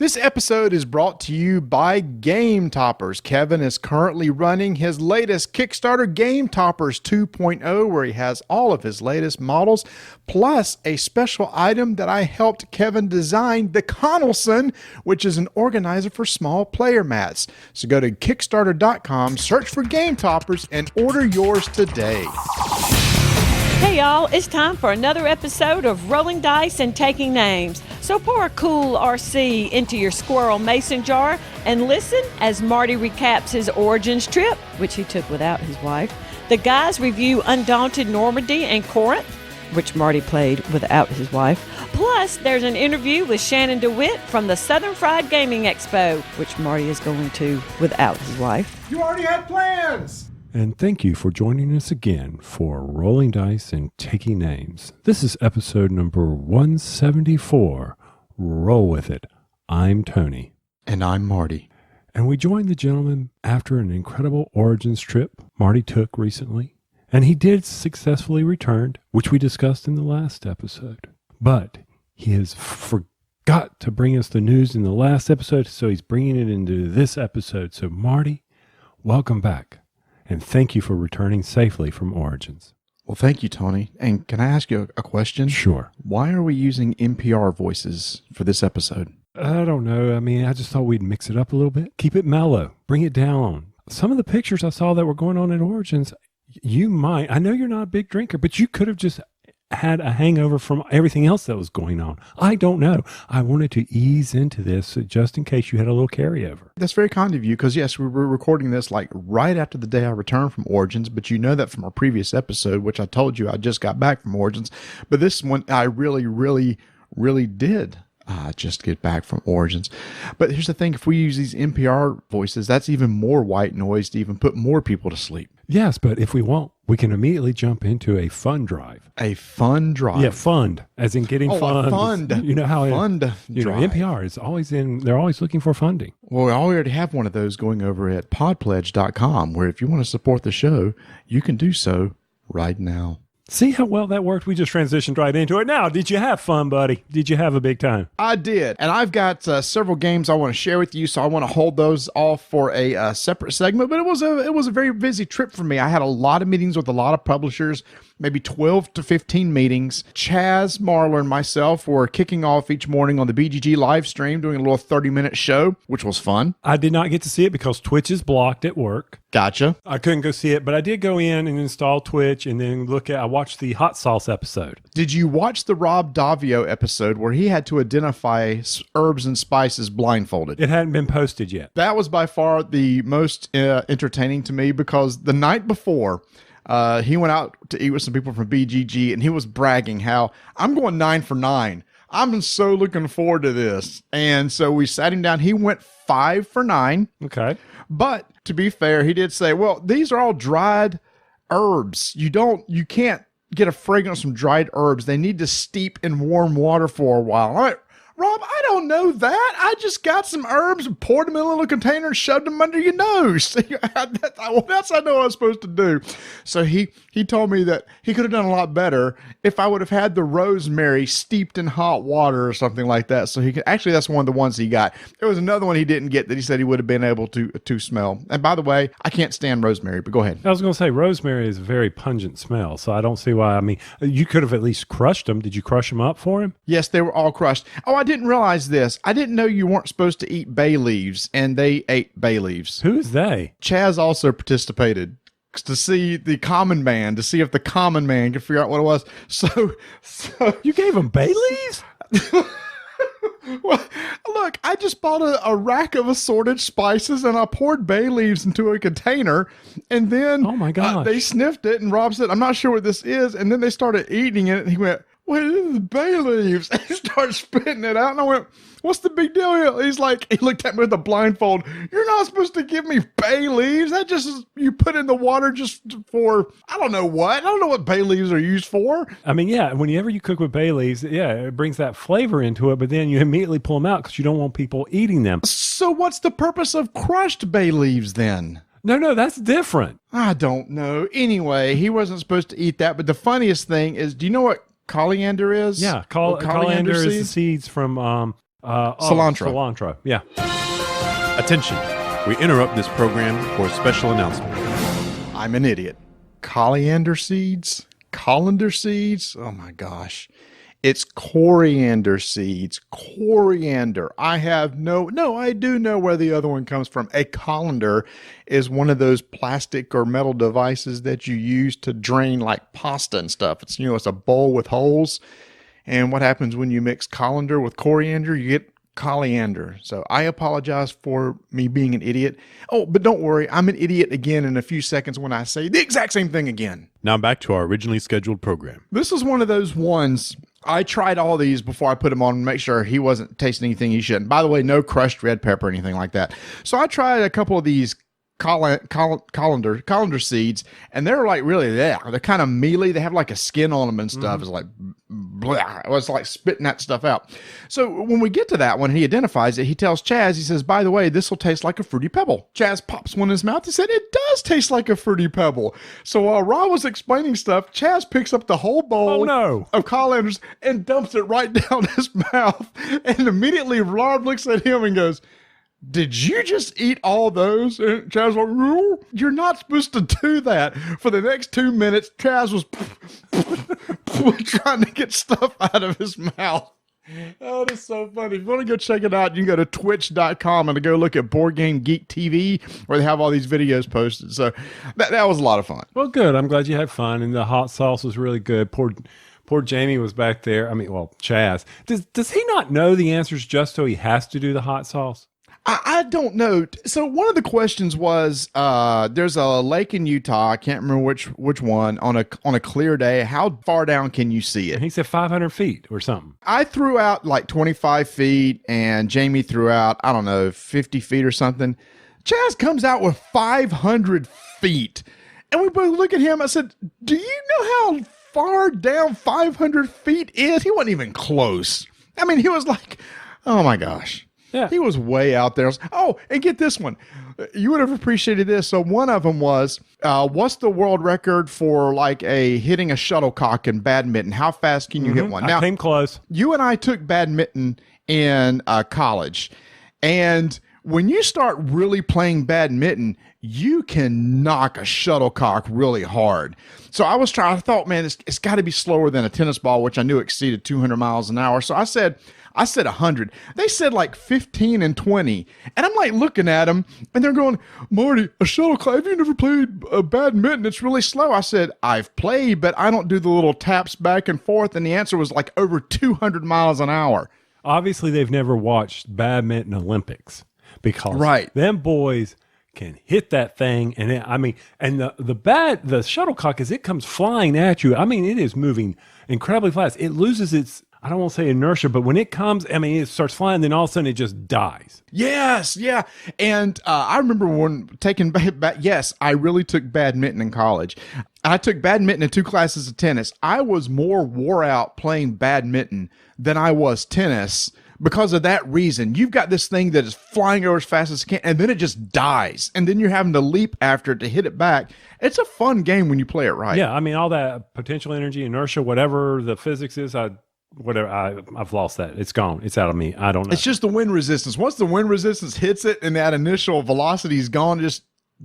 This episode is brought to you by Game Toppers. Kevin is currently running his latest Kickstarter, Game Toppers 2.0, where he has all of his latest models, plus a special item that I helped Kevin design, the Connelson, which is an organizer for small player mats. So go to Kickstarter.com, search for Game Toppers, and order yours today. Hey y'all, it's time for another episode of Rolling Dice and Taking Names. So pour a cool RC into your squirrel mason jar and listen as Marty recaps his Origins trip, which he took without his wife. The guys review Undaunted, Normandy, and Corinth, which Marty played without his wife. Plus, there's an interview with Shannon DeWitt from the Southern Fried Gaming Expo, which Marty is going to without his wife. You already had plans! And thank you for joining us again for Rolling Dice and Taking Names. This is episode number 174. Roll with it. I'm Tony. And I'm Marty. And we joined the gentleman after an incredible Origins trip Marty took recently. And he did successfully return, which we discussed in the last episode. But he has forgot to bring us the news in the last episode, so he's bringing it into this episode. So Marty, welcome back. And thank you for returning safely from Origins. Well, thank you, Tony. And can I ask you a question? Sure. Why are we using NPR voices for this episode? I don't know. I mean, I just thought we'd mix it up a little bit. Keep it mellow. Bring it down. Some of the pictures I saw that were going on at Origins, you might, I know you're not a big drinker, but you could have just had a hangover from everything else that was going on. I don't know. I wanted to ease into this just in case you had a little carryover. That's very kind of you, because yes, we were recording this like right after the day I returned from Origins, but you know that from our previous episode, which I told you I just got back from Origins. But this one, I really did just get back from Origins. But here's the thing, if we use these NPR voices, that's even more white noise to even put more people to sleep. Yes, but if we want, we can immediately jump into a fund drive. A fund drive? Yeah, fund, as in getting funds. A fund. You know how fund drive. NPR is always they're always looking for funding. Well, we already have one of those going over at podpledge.com, where if you want to support the show, you can do so right now. See how well that worked? We just transitioned right into it. Now, did you have fun, buddy? Did you have a big time? I did. And I've got several games I want to share with you, so I want to hold those off for a separate segment. But it was a very busy trip for me. I had a lot of meetings with a lot of publishers, maybe 12 to 15 meetings. Chaz, Marler, and myself were kicking off each morning on the BGG live stream, doing a little 30-minute show, which was fun. I did not get to see it because Twitch is blocked at work. Gotcha. I couldn't go see it, but I did go in and install Twitch and then I watched the hot sauce episode. Did you watch the Rob Davio episode where he had to identify herbs and spices blindfolded? It hadn't been posted yet. That was by far the most entertaining to me, because the night before, he went out to eat with some people from BGG, and he was bragging how I'm going 9 for 9. I'm so looking forward to this. And so we sat him down. He went 5 for 9. Okay. But to be fair, he did say, well, these are all dried herbs. You can't get a fragrance from dried herbs. They need to steep in warm water for a while. I'm like, Rob, I don't know that. I just got some herbs and poured them in a little container and shoved them under your nose. That's what I know I was supposed to do. So he told me that he could have done a lot better if I would have had the rosemary steeped in hot water or something like that. So actually, that's one of the ones he got. There was another one he didn't get that he said he would have been able to smell. And by the way, I can't stand rosemary, but go ahead. I was going to say rosemary is a very pungent smell, so I don't see why. I mean, you could have at least crushed them. Did you crush them up for him? Yes, they were all crushed. Oh, I didn't realize this. I didn't know you weren't supposed to eat bay leaves, and they ate bay leaves. Who's they? Chaz also participated to see the common man, to see if the common man could figure out what it was. So you gave him bay leaves? Well, look, I just bought a rack of assorted spices, and I poured bay leaves into a container, and then oh my gosh, they sniffed it, and Rob said, I'm not sure what this is, and then they started eating it, and he went, well, this is bay leaves. And he started spitting it out, and I went, what's the big deal? He's like, he looked at me with a blindfold. You're not supposed to give me bay leaves. That just is, you put in the water just for, I don't know what. I don't know what bay leaves are used for. I mean, yeah, whenever you cook with bay leaves, yeah, it brings that flavor into it, but then you immediately pull them out because you don't want people eating them. So what's the purpose of crushed bay leaves then? No, that's different. I don't know. Anyway, he wasn't supposed to eat that, but the funniest thing is, do you know what coriander is? Yeah, coriander is the seeds from Cilantro. Cilantro, yeah. Attention, we interrupt this program for a special announcement. I'm an idiot. Coriander seeds? Colander seeds? Oh my gosh. It's coriander seeds. Coriander. I do know where the other one comes from. A colander is one of those plastic or metal devices that you use to drain like pasta and stuff. It's, it's a bowl with holes. And what happens when you mix colander with coriander? You get coriander. So I apologize for me being an idiot. Oh, but don't worry. I'm an idiot again in a few seconds when I say the exact same thing again. Now back to our originally scheduled program. This is one of those ones. I tried all these before I put them on to make sure he wasn't tasting anything he shouldn't. By the way, no crushed red pepper or anything like that. So I tried a couple of these colander seeds, and they're like really they're kind of mealy. They have like a skin on them and stuff. It's like blah. It was like spitting that stuff out. So when we get to that one, he identifies it. He tells Chaz, he says, by the way, this will taste like a Fruity Pebble. Chaz pops one in his mouth. He said, it does taste like a Fruity Pebble. So while Rob was explaining stuff, Chaz picks up the whole bowl of colanders and dumps it right down his mouth. And immediately Rob looks at him and goes, did you just eat all those? And Chaz was like, no, you're not supposed to do that. For the next 2 minutes, Chaz was trying to get stuff out of his mouth. Oh, that's so funny. If you want to go check it out, you can go to twitch.com and go look at Board Game Geek TV, where they have all these videos posted. So that was a lot of fun. Well, good. I'm glad you had fun, and the hot sauce was really good. Poor Jamie was back there. I mean, well, Chaz. Does he not know the answers just so he has to do the hot sauce? I don't know. So one of the questions was, there's a lake in Utah. I can't remember which one on a clear day. How far down can you see it? And he said 500 feet or something. I threw out like 25 feet and Jamie threw out, I don't know, 50 feet or something. Chaz comes out with 500 feet. And we both look at him. I said, do you know how far down 500 feet is? He wasn't even close. I mean, he was like, oh my gosh. Yeah. He was way out there. Oh, and get this one. You would have appreciated this. So one of them was, what's the world record for like hitting a shuttlecock in badminton? How fast can you hit one? Now, I came close. You and I took badminton in college. And when you start really playing badminton, you can knock a shuttlecock really hard. So I thought, man, it's got to be slower than a tennis ball, which I knew exceeded 200 miles an hour. So I said 100. They said like 15 and 20. And I'm like looking at them and they're going, Marty, a shuttlecock, have you never played badminton? It's really slow. I said, I've played, but I don't do the little taps back and forth. And the answer was like over 200 miles an hour. Obviously, they've never watched badminton Olympics because them boys can hit that thing. And the shuttlecock, as it comes flying at you, I mean, it is moving incredibly fast. It loses its, I don't want to say inertia, but when it comes, I mean, it starts flying, then all of a sudden it just dies. Yes, yeah. And I remember when taking yes, I really took badminton in college. I took badminton and 2 classes of tennis. I was more wore out playing badminton than I was tennis because of that reason. You've got this thing that is flying over as fast as it can, and then it just dies. And then you're having to leap after it to hit it back. It's a fun game when you play it right. Yeah, I mean, all that potential energy, inertia, whatever the physics is, I've lost that. It's gone. It's out of me. I don't know. It's just the wind resistance. Once the wind resistance hits it and that initial velocity is gone,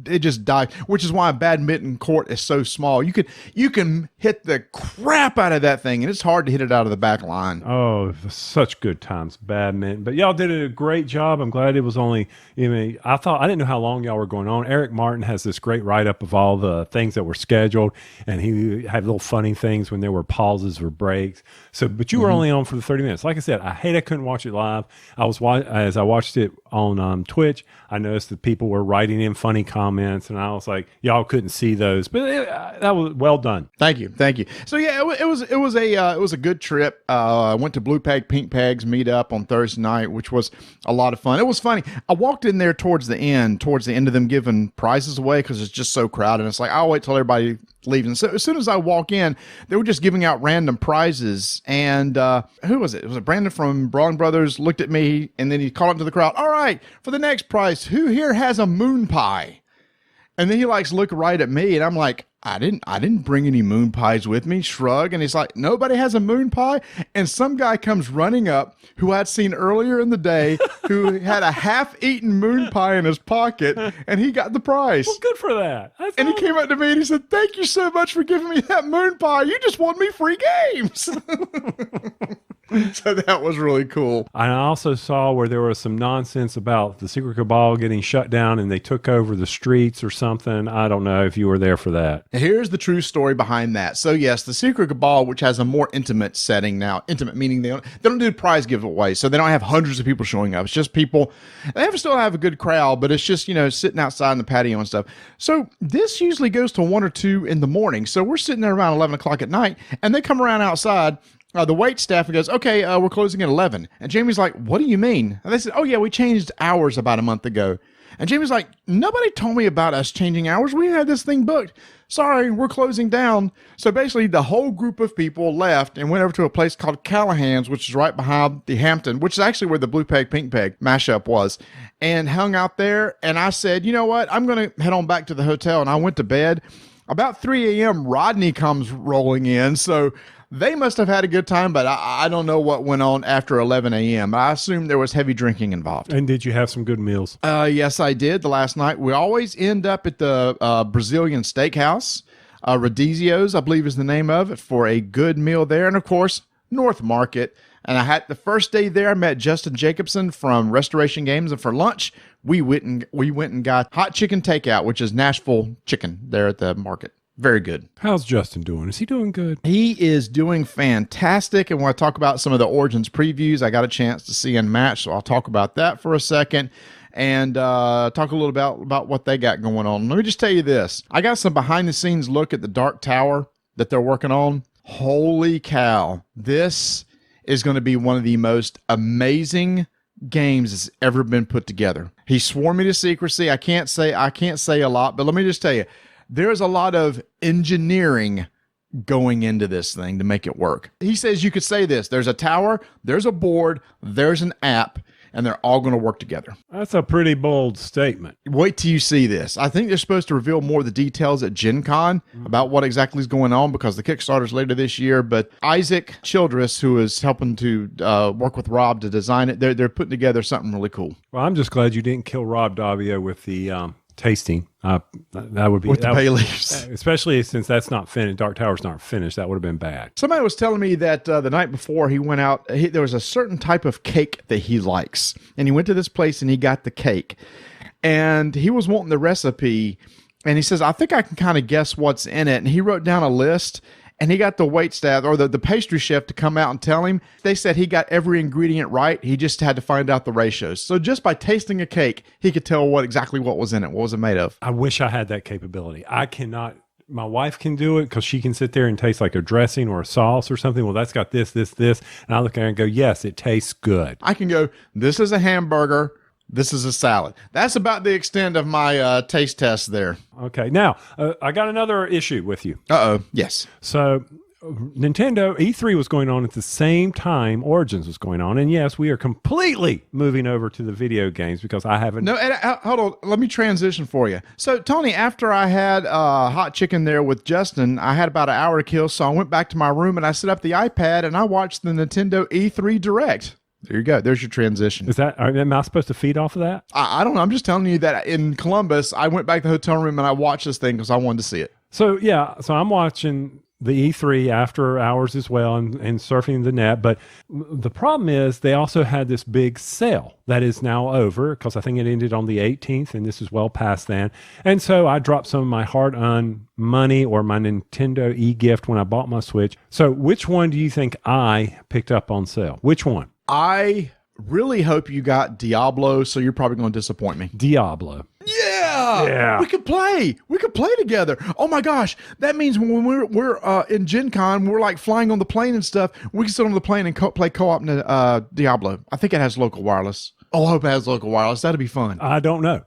it just dies, which is why a badminton court is so small. You can hit the crap out of that thing, and it's hard to hit it out of the back line. Oh, such good times, badminton. But y'all did a great job. I'm glad it was only, I didn't know how long y'all were going on. Eric Martin has this great write-up of all the things that were scheduled, and he had little funny things when there were pauses or breaks. So, but you were only on for the 30 minutes. Like I said, I couldn't watch it live. As I watched it on Twitch, I noticed that people were writing in funny comments, and I was like, y'all couldn't see those, but that was well done. Thank you. So yeah, it was a good trip. I went to Blue Peg Pink Pegs meet up on Thursday night, which was a lot of fun. It was funny. I walked in there towards the end of them giving prizes away because it's just so crowded. It's like, I'll wait till everybody leaves. And so as soon as I walk in, they were just giving out random prizes. And who was it? It was Brandon from Braun Brothers looked at me, and then he called up to the crowd. All right, for the next prize, who here has a moon pie? And then he look right at me, and I'm like, I didn't bring any moon pies with me. Shrug. And he's like, nobody has a moon pie. And some guy comes running up who I'd seen earlier in the day who had a half-eaten moon pie in his pocket, and he got the prize. Well, good for that. And he came up to me and he said, thank you so much for giving me that moon pie. You just won me free games. So that was really cool. I also saw where there was some nonsense about the Secret Cabal getting shut down and they took over the streets or something. I don't know if you were there for that. Here's the true story behind that. So yes, the Secret Cabal, which has a more intimate setting now, intimate meaning they don't do prize giveaways, so they don't have hundreds of people showing up. It's just people. They still have a good crowd, but it's just, sitting outside in the patio and stuff. So this usually goes to 1 or 2 in the morning. So we're sitting there around 11 o'clock at night, and they come around outside. The wait staff goes, okay, we're closing at 11. And Jamie's like, what do you mean? And they said, oh, yeah, we changed hours about a month ago. And Jamie's like, nobody told me about us changing hours. We had this thing booked. Sorry, we're closing down. So basically, the whole group of people left and went over to a place called Callahan's, which is right behind the Hampton, which is actually where the Blue Peg, Pink Peg mashup was, and hung out there. And I said, you know what? I'm going to head on back to the hotel. And I went to bed. About 3 a.m., Rodney comes rolling in. So they must have had a good time, but I don't know what went on after 11 a.m. I assume there was heavy drinking involved. And did you have some good meals? Yes, I did. The last night, we always end up at the Brazilian steakhouse. Radizio's, I believe is the name of it, for a good meal there. And of course, North Market. And I had the first day there, I met Justin Jacobson from Restoration Games. And for lunch, we went and got hot chicken takeout, which is Nashville chicken there at the market. Very good. How's Justin doing? Is he doing good? He is doing fantastic. And when I talk about some of the Origins previews, I got a chance to see Unmatched, so I'll talk about that for a second and talk a little about what they got going on. Let me just tell you this. I got some behind-the-scenes look at the Dark Tower that they're working on. Holy cow. This is going to be one of the most amazing games that's ever been put together. He swore me to secrecy. I can't say a lot, but let me just tell you, there's a lot of engineering going into this thing to make it work. He says you could say this. There's a tower, there's a board, there's an app, and they're all going to work together. That's a pretty bold statement. Wait till you see this. I think they're supposed to reveal more of the details at Gen Con about what exactly is going on because the Kickstarter's later this year. But Isaac Childress, who is helping to work with Rob to design it, they're putting together something really cool. Well, I'm just glad you didn't kill Rob Davio with the tasting. That would be with the bay leaves, especially since that's not finished. Dark Tower's not finished. That would have been bad. Somebody was telling me that the night before he went out, there was a certain type of cake that he likes, and he went to this place and he got the cake, and he was wanting the recipe, and he says, I think I can kind of guess what's in it, and he wrote down a list. And he got the waitstaff or the pastry chef to come out and tell him. They said he got every ingredient right. He just had to find out the ratios. So just by tasting a cake, he could tell exactly what was in it. What was it made of? I wish I had that capability. I cannot. My wife can do it because she can sit there and taste like a dressing or a sauce or something. Well, that's got this. And I look at her and go, yes, it tastes good. I can go, this is a hamburger. This is a salad. That's about the extent of my taste test there. Okay. Now, I got another issue with you. Uh-oh. Yes. So Nintendo E3 was going on at the same time Origins was going on. And yes, we are completely moving over to the video games because I haven't... No, hold on. Let me transition for you. So, Tony, after I had hot chicken there with Justin, I had about an hour to kill. So I went back to my room and I set up the iPad and I watched the Nintendo E3 Direct. There you go. There's your transition. Am I supposed to feed off of that? I don't know. I'm just telling you that in Columbus, I went back to the hotel room and I watched this thing because I wanted to see it. So, yeah. So I'm watching the E3 after hours as well and surfing the net. But the problem is they also had this big sale that is now over because I think it ended on the 18th and this is well past then. And so I dropped some of my hard-earned money or my Nintendo e-gift when I bought my Switch. So which one do you think I picked up on sale? Which one? I really hope you got Diablo, so you're probably going to disappoint me. Diablo. Yeah. We could play. We could play together. Oh my gosh. That means when we're in Gen Con, we're like flying on the plane and stuff. We can sit on the plane and play co-op Diablo. I think it has local wireless. Oh, I hope it has local wireless. That'd be fun. I don't know.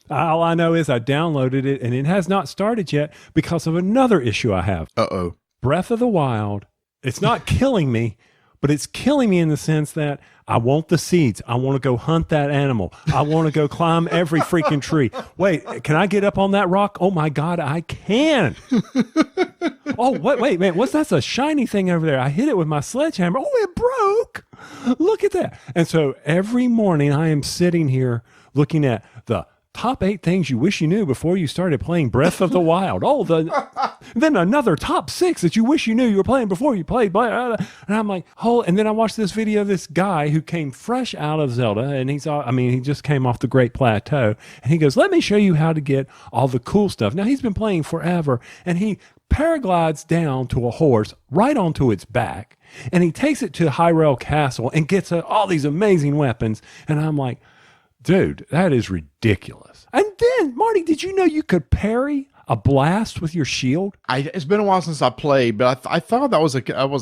All I know is I downloaded it and it has not started yet because of another issue I have. Uh-oh. Breath of the Wild. It's not killing me, but but it's killing me in the sense that I want the seeds. I want to go hunt that animal. I want to go climb every freaking tree. Wait, can I get up on that rock? Oh my God, I can. Oh, wait, man, what's that's a shiny thing over there? I hit it with my sledgehammer. Oh, it broke. Look at that. And so every morning I am sitting here looking at the top 8 things you wish you knew before you started playing Breath of the Wild. Oh, then another top 6 that you wish you knew you were playing before you played. And I'm like, and then I watched this video of this guy who came fresh out of Zelda, and he just came off the Great Plateau, and he goes, let me show you how to get all the cool stuff. Now, he's been playing forever, and he paraglides down to a horse right onto its back, and he takes it to Hyrule Castle and gets all these amazing weapons. And I'm like, dude, that is ridiculous. And then, Marty, did you know you could parry a blast with your shield? It's been a while since I played, but I thought that was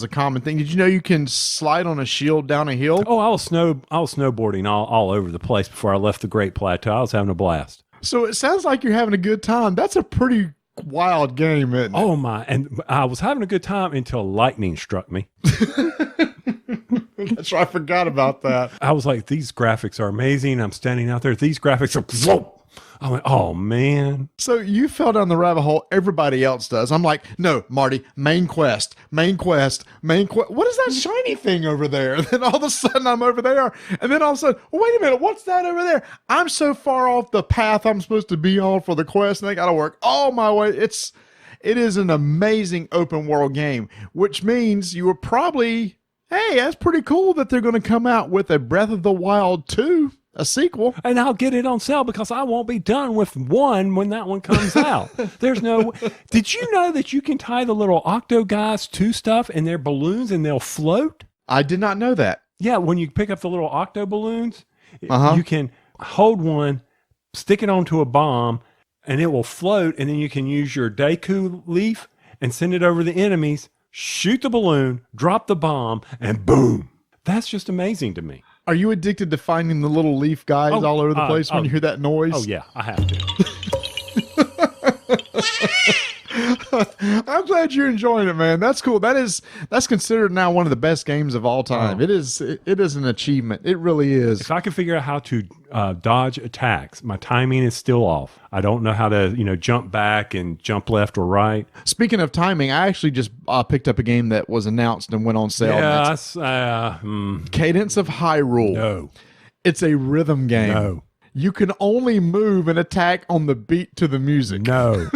a common thing. Did you know you can slide on a shield down a hill? Oh, I was snowboarding all over the place before I left the Great Plateau. I was having a blast. So it sounds like you're having a good time. That's a pretty wild game, isn't it? Oh my! And I was having a good time until lightning struck me. That's right. I forgot about that. I was like, these graphics are amazing. I'm standing out there. These graphics are... I went, oh, man. So you fell down the rabbit hole everybody else does. I'm like, no, Marty, main quest. What is that shiny thing over there? And then all of a sudden I'm over there. And then all of a sudden, wait a minute, what's that over there? I'm so far off the path I'm supposed to be on for the quest, and I got to work all my way. It is an amazing open world game, which means you were probably... Hey, that's pretty cool that they're going to come out with a Breath of the Wild 2, a sequel. And I'll get it on sale because I won't be done with 1 when that one comes out. There's no... Did you know that you can tie the little Octo guys to stuff and they're balloons and they'll float? I did not know that. Yeah, when you pick up the little Octo balloons, you can hold one, stick it onto a bomb, and it will float, and then you can use your Deku leaf and send it over the enemies, shoot the balloon, drop the bomb, and boom. That's just amazing to me. Are you addicted to finding the little leaf guys all over the place when you hear that noise? Oh, yeah, I have to. I'm glad you're enjoying it, man. That's cool. That's considered now one of the best games of all time. It is an achievement. It really is. If I can figure out how to dodge attacks, my timing is still off. I don't know how to, jump back and jump left or right. Speaking of timing, I actually just picked up a game that was announced and went on sale. Yeah, Cadence of Hyrule. No. It's a rhythm game. No. You can only move and attack on the beat to the music. No.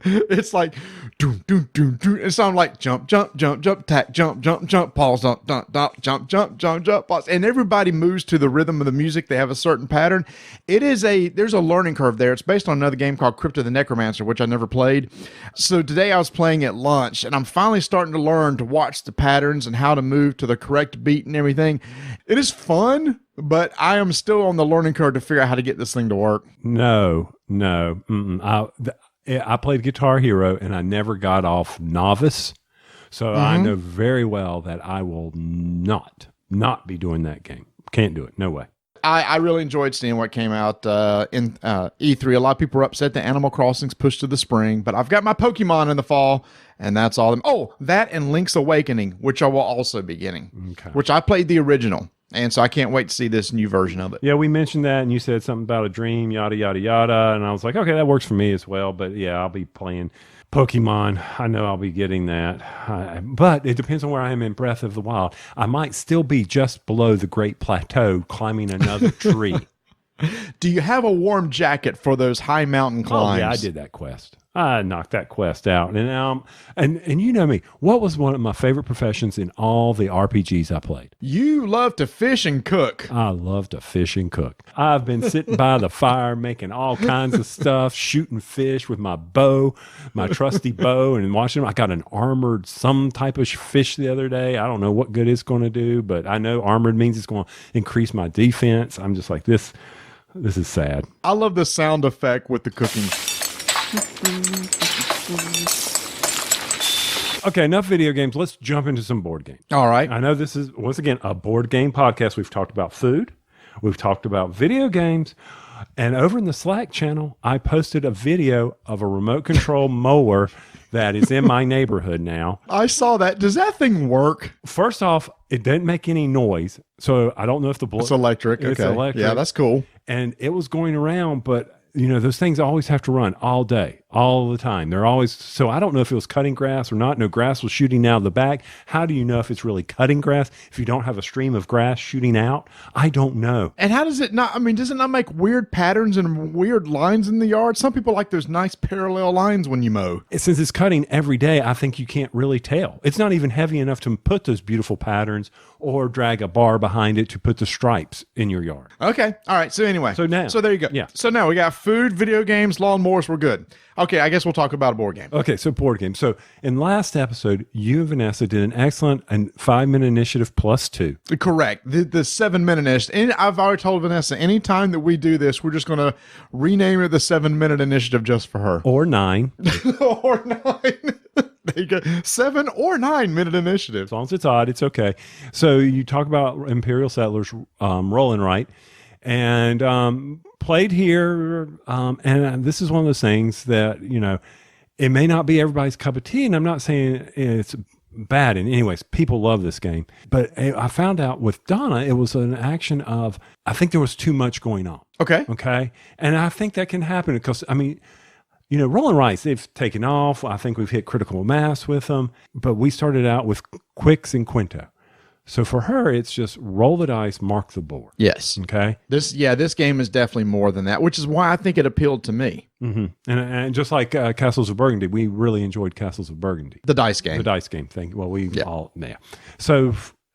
It's like doom, doom, doom, doom. It sounds like jump, jump, jump, jump, attack, jump, jump, jump, pause, jump, jump, jump, jump, jump, jump, pause. And everybody moves to the rhythm of the music. They have a certain pattern. There's a learning curve there. It's based on another game called Crypto the Necromancer, which I never played. So today I was playing at lunch, and I'm finally starting to learn to watch the patterns and how to move to the correct beat and everything. It is fun, but I am still on the learning curve to figure out how to get this thing to work. No. I played Guitar Hero, and I never got off novice. So I know very well that I will not be doing that game. Can't do it. No way. I really enjoyed seeing what came out in E3. A lot of people were upset that Animal Crossing's pushed to the spring, but I've got my Pokemon in the fall, and that's all. Oh, that and Link's Awakening, which I will also be getting, which I played the original. And so I can't wait to see this new version of it. Yeah, we mentioned that, and you said something about a dream, yada, yada, yada. And I was like, okay, that works for me as well. But yeah, I'll be playing Pokemon. I know I'll be getting that. But it depends on where I am in Breath of the Wild. I might still be just below the Great Plateau climbing another tree. Do you have a warm jacket for those high mountain climbs? Oh, yeah, I did that quest. I knocked that quest out. And now, and you know me, what was one of my favorite professions in all the RPGs I played? You love to fish and cook. I love to fish and cook. I've been sitting by the fire making all kinds of stuff, shooting fish with my bow, my trusty bow, and watching them. I got an armored some type of fish the other day. I don't know what good it's going to do, but I know armored means it's going to increase my defense. I'm just like, this is sad. I love the sound effect with the cooking. Okay, enough video games. Let's jump into some board games. All right. I know this is, once again, a board game podcast. We've talked about food. We've talked about video games. And over in the Slack channel, I posted a video of a remote control mower that is in my neighborhood now. I saw that. Does that thing work? First off, it didn't make any noise. So I don't know if the It's electric. It's Okay. electric. Yeah, that's cool. And it was going around, but those things always have to run all day, all the time. They're always, so I don't know if it was cutting grass or not. No, grass was shooting out of the back. How do you know if it's really cutting grass if you don't have a stream of grass shooting out? I don't know. And how does it not, does it not make weird patterns and weird lines in the yard? Some people like those nice parallel lines when you mow. Since it's cutting every day, I think you can't really tell. It's not even heavy enough to put those beautiful patterns or drag a bar behind it to put the stripes in your yard. Okay. All right. So anyway. So there you go. Yeah. So now we got food, video games, lawnmowers. We're good. Okay. I guess we'll talk about a board game. Okay, so board game. So in last episode, you and Vanessa did an excellent and 5-minute initiative +2. Correct. The 7-minute initiative. And I've already told Vanessa, anytime that we do this, we're just going to rename it the 7-minute initiative just for her. Or 9. Or 9. There you go. 7 or 9-minute initiative. As long as it's odd, it's okay. So you talk about Imperial Settlers rolling right. And played here. And this is one of those things that, it may not be everybody's cup of tea. And I'm not saying it's bad. And anyways, people love this game. But I found out with Donna, it was an action of, I think there was too much going on. Okay. Okay. And I think that can happen because, Rolling Rice, they've taken off. I think we've hit critical mass with them. But we started out with Quicks and Quinto. So for her, it's just roll the dice, mark the board. Yes. Okay. This game is definitely more than that, which is why I think it appealed to me. Mm-hmm. And just like Castles of Burgundy, we really enjoyed Castles of Burgundy. The dice game. The dice game thing. Well, So,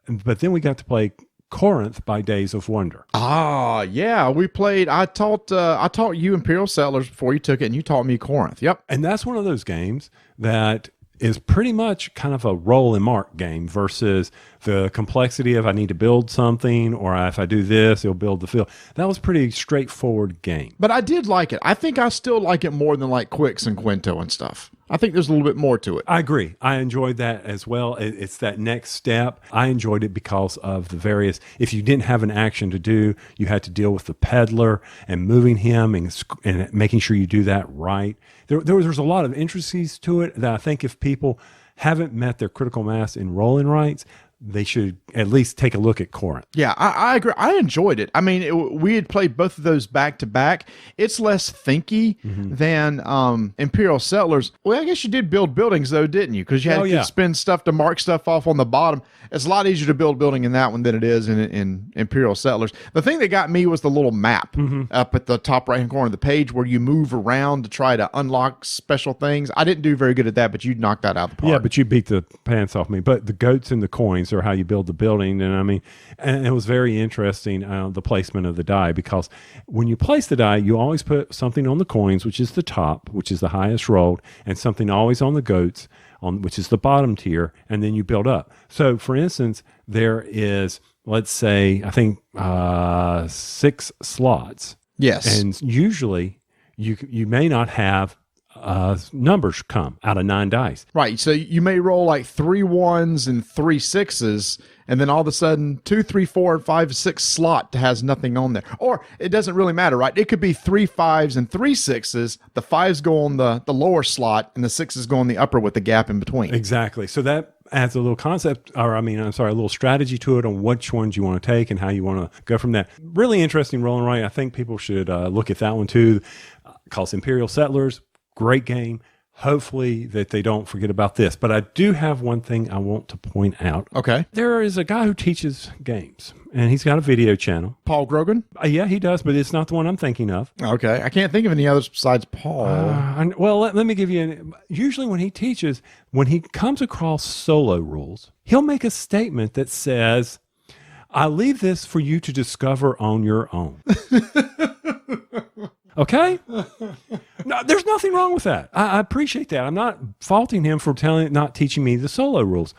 but then we got to play Corinth by Days of Wonder. Ah, yeah. We played, I taught you Imperial Settlers before you took it, and you taught me Corinth. Yep. And that's one of those games that is pretty much kind of a roll and mark game versus the complexity of I need to build something, or if I do this, it'll build the field. That was a pretty straightforward game. But I did like it. I think I still like it more than like Quicks and Quinto and stuff. I think there's a little bit more to it. I agree. I enjoyed that as well. It's that next step. I enjoyed it because of the various, if you didn't have an action to do, you had to deal with the peddler and moving him and making sure you do that right. There's a lot of intricacies to it that I think if people haven't met their critical mass in rolling rights, they should at least take a look at Corinth. Yeah, I agree. I enjoyed it. We had played both of those back to back. It's less thinky than Imperial Settlers. Well, I guess you did build buildings though, didn't you? Because you had to spend stuff to mark stuff off on the bottom. It's a lot easier to build building in that one than it is in Imperial Settlers. The thing that got me was the little map up at the top right-hand corner of the page where you move around to try to unlock special things. I didn't do very good at that, but you knocked that out of the park. Yeah, but you beat the pants off me. But the goats and the coins are how you build the building. And it was very interesting, the placement of the die, because when you place the die, you always put something on the coins, which is the top, which is the highest rolled, and something always on the goats, which is the bottom tier, and then you build up. So, for instance, there is, let's say, I think 6 slots. Yes. And usually you may not have numbers come out of 9 dice. Right. So you may roll like 3 1s and 3 6s, and then all of a sudden 2, 3, 4, 5, 6 slot has nothing on there. Or it doesn't really matter, right? It could be 3 5s and 3 6s. The 5s go on the lower slot, and the 6s go on the upper with the gap in between. Exactly. So that adds a little concept, a little strategy to it on which ones you want to take and how you want to go from that. Really interesting roll and write. I think people should look at that one too. Calls Imperial Settlers. Great game. Hopefully that they don't forget about this. But I do have one thing I want to point out. Okay. There is a guy who teaches games, and he's got a video channel. Paul Grogan? Yeah, he does, but it's not the one I'm thinking of. Okay. I can't think of any others besides Paul. Let me give you usually when he teaches, when he comes across solo rules, he'll make a statement that says, I leave this for you to discover on your own. Okay? No, there's nothing wrong with that. I appreciate that. I'm not faulting him for not teaching me the solo rules.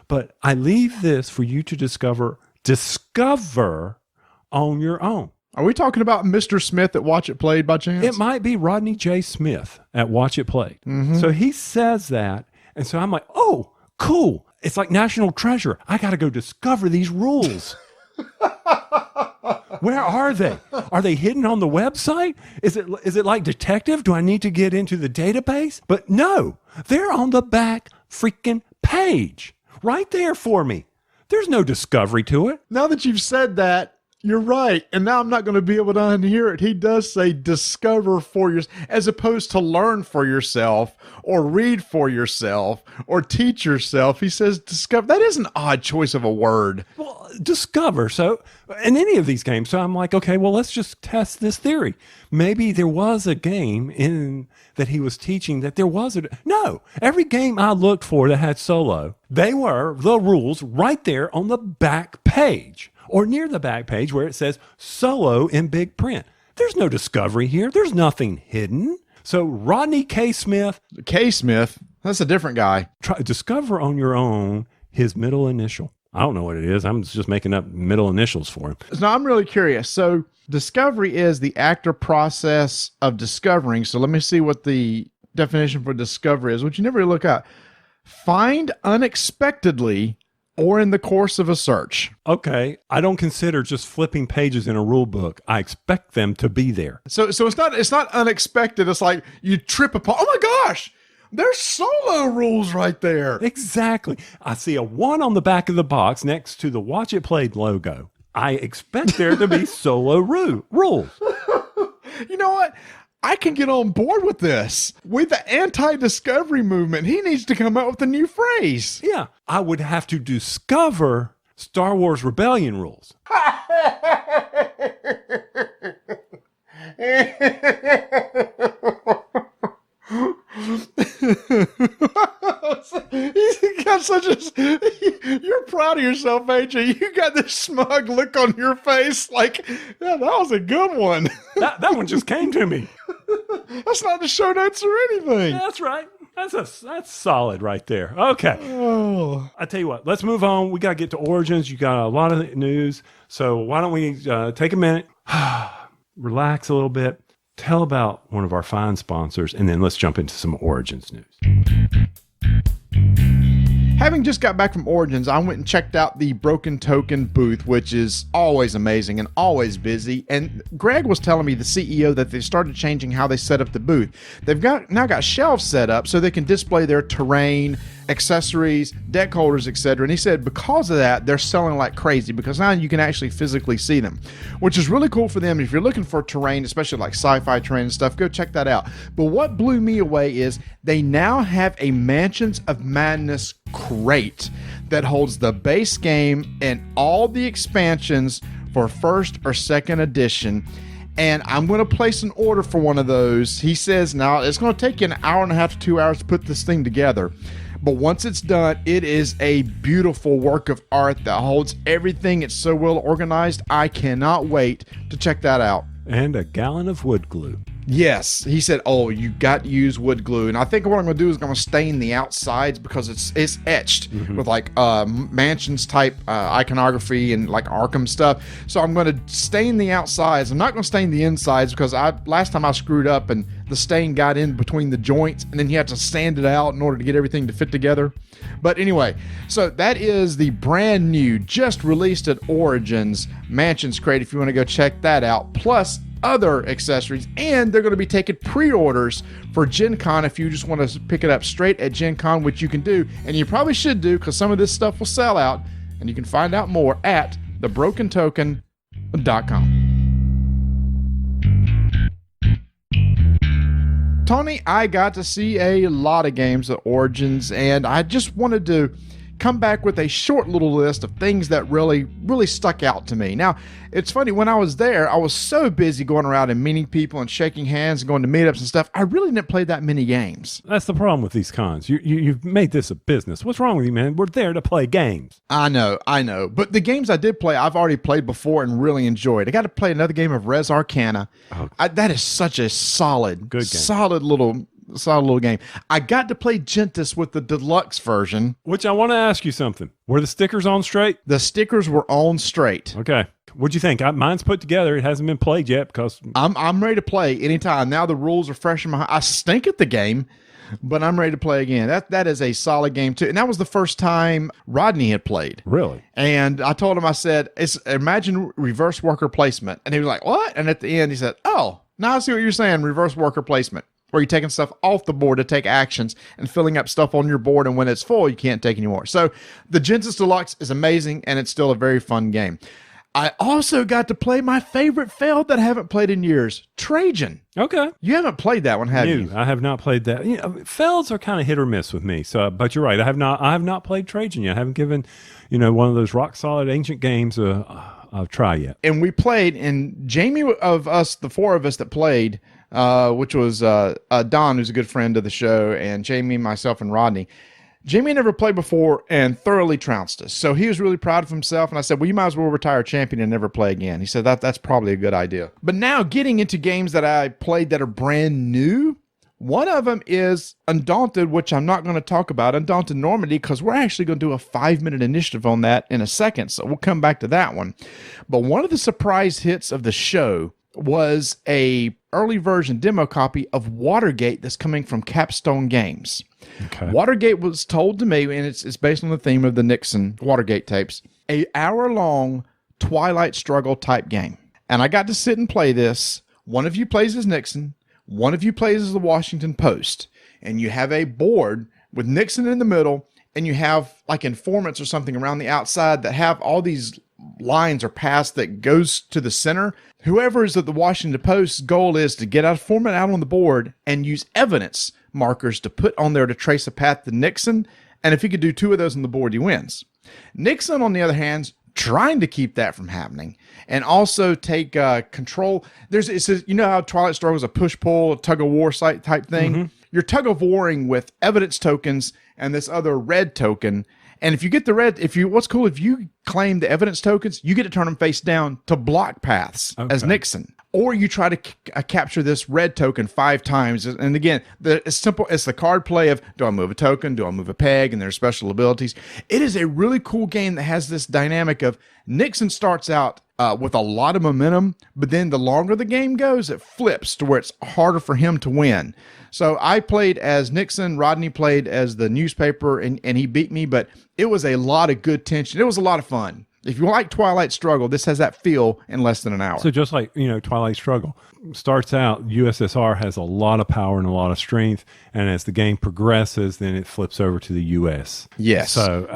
But I leave this for you to discover on your own. Are we talking about Mr. Smith at Watch It Played by chance? It might be Rodney J. Smith at Watch It Played. So he says that. And so I'm like, oh, cool. It's like National Treasure. I got to go discover these rules. Where are they? Are they hidden on the website? Is it like detective? Do I need to get into the database? But no, they're on the back freaking page. Right there for me. There's no discovery to it. Now that you've said that, you're right. And now I'm not going to be able to unhear it. He does say discover for yourself, as opposed to learn for yourself or read for yourself or teach yourself. He says discover. That is an odd choice of a word. Well, discover. So in any of these games, so I'm like, okay, well, let's just test this theory. Maybe there was a game in that he was teaching that there was no, every game I looked for that had solo, they were the rules right there on the back page or near the back page where it says solo in big print. There's no discovery here. There's nothing hidden. So Rodney K. Smith. K. Smith, that's a different guy. Discover on your own his middle initial. I don't know what it is. I'm just making up middle initials for him. Now, I'm really curious. So discovery is the act or process of discovering. So let me see what the definition for discovery is, which you never really look at. Find unexpectedly or in the course of a search. Okay, I don't consider just flipping pages in a rule book. I expect them to be there. So it's not unexpected. It's like you trip upon, oh my gosh, there's solo rules right there. Exactly. I see a 1 on the back of the box next to the Watch It Played logo. I expect there to be solo rules. You know what? I can get on board with this. With the anti-discovery movement, he needs to come up with a new phrase. Yeah, I would have to discover Star Wars Rebellion rules. You got you're proud of yourself, AJ. You got this smug look on your face like, yeah, that was a good one. That one just came to me. That's not the show notes or anything. That's right. That's solid right there. Okay. Oh. I tell you what, let's move on. We got to get to Origins. You got a lot of news. So why don't we take a minute, relax a little bit, tell about one of our fine sponsors, and then let's jump into some Origins news. Having just got back from Origins, I went and checked out the Broken Token booth, which is always amazing and always busy. And Greg was telling me, the CEO, that they started changing how they set up the booth. They've now got shelves set up so they can display their terrain, accessories, deck holders, etc. And he said because of that, they're selling like crazy because now you can actually physically see them, which is really cool for them. If you're looking for terrain, especially like sci-fi terrain and stuff, go check that out. But what blew me away is they now have a Mansions of Madness crate that holds the base game and all the expansions for first or second edition. And I'm going to place an order for one of those. He says now it's going to take you an hour and a half to 2 hours to put this thing together. But once it's done, it is a beautiful work of art that holds everything. It's so well organized. I cannot wait to check that out. And a gallon of wood glue. Yes, he said, oh, you got to use wood glue. And I think what I'm going to do is I'm going to stain the outsides because it's etched with like mansions type iconography and like Arkham stuff. So I'm going to stain the outsides. I'm not going to stain the insides because last time I screwed up and the stain got in between the joints and then you had to sand it out in order to get everything to fit together. But anyway, so that is the brand new, just released at Origins Mansions crate if you want to go check that out. Plus other accessories, and they're going to be taking pre-orders for Gen Con if you just want to pick it up straight at Gen Con, which you can do, and you probably should do because some of this stuff will sell out, and you can find out more at thebrokentoken.com. Tony, I got to see a lot of games at Origins, and I just wanted to come back with a short little list of things that really stuck out to me. Now, it's funny, when I was there, I was so busy going around and meeting people and shaking hands and going to meetups and stuff, I really didn't play that many games. That's the problem with these cons. You've made this a business. What's wrong with you, man? We're there to play games. I know. But the games I did play, I've already played before and really enjoyed. I got to play another game of Res Arcana. Oh. That is such a solid, good game. Solid little game. I got to play Gentis with the deluxe version. Which I want to ask you something. Were the stickers on straight? The stickers were on straight. Okay. What'd you think? Mine's put together. It hasn't been played yet because I'm ready to play anytime. Now the rules are fresh in my head. I stink at the game, but I'm ready to play again. That is a solid game too. And that was the first time Rodney had played. Really? And I told him, I said, imagine reverse worker placement. And he was like, what? And at the end he said, oh, now I see what you're saying, reverse worker placement, where you're taking stuff off the board to take actions and filling up stuff on your board. And when it's full, you can't take anymore. So the Genesis Deluxe is amazing, and it's still a very fun game. I also got to play my favorite failed that I haven't played in years, Trajan. Okay. You haven't played that one, have you? I have not played that. Felds are kind of hit or miss with me. So, but you're right. I have not played Trajan yet. I haven't given, one of those rock solid ancient games a try yet. And we played, and Jamie of us, the four of us that played, which was Don, who's a good friend of the show, and Jamie, myself, and Rodney. Jamie never played before and thoroughly trounced us. So he was really proud of himself. And I said, well, you might as well retire champion and never play again. He said, that's probably a good idea. But now getting into games that I played that are brand new, one of them is Undaunted, which I'm not going to talk about, Undaunted Normandy, because we're actually going to do a 5-minute initiative on that in a second. So we'll come back to that one. But one of the surprise hits of the show was a early version demo copy of Watergate that's coming from Capstone Games. Okay. Watergate was told to me, and it's based on the theme of the Nixon Watergate tapes, a hour-long Twilight Struggle type game. And I got to sit and play this. One of you plays as Nixon, one of you plays as the Washington Post, and you have a board with Nixon in the middle, and you have like informants or something around the outside that have all these lines or paths that goes to the center. Whoever is at the Washington Post's goal is to get a format out on the board and use evidence markers to put on there to trace a path to Nixon. And if he could do 2 of those on the board, he wins. Nixon, on the other hand, trying to keep that from happening and also take control. It says, how Twilight Struggle is a push-pull, a tug-of-war type thing. Mm-hmm. You're tug-of-warring with evidence tokens and this other red token. And if you get the red, what's cool, if you claim the evidence tokens, you get to turn them face down to block paths as Nixon. Or you try to capture this red token 5 times. And again, it's simple. It's the card play of, do I move a token? Do I move a peg? And there's special abilities. It is a really cool game that has this dynamic of Nixon starts out with a lot of momentum, but then the longer the game goes, it flips to where it's harder for him to win. So I played as Nixon, Rodney played as the newspaper, and he beat me, but it was a lot of good tension. It was a lot of fun. If you like Twilight Struggle, this has that feel in less than an hour. So just like, Twilight Struggle starts out, USSR has a lot of power and a lot of strength. And as the game progresses, then it flips over to the US. Yes. So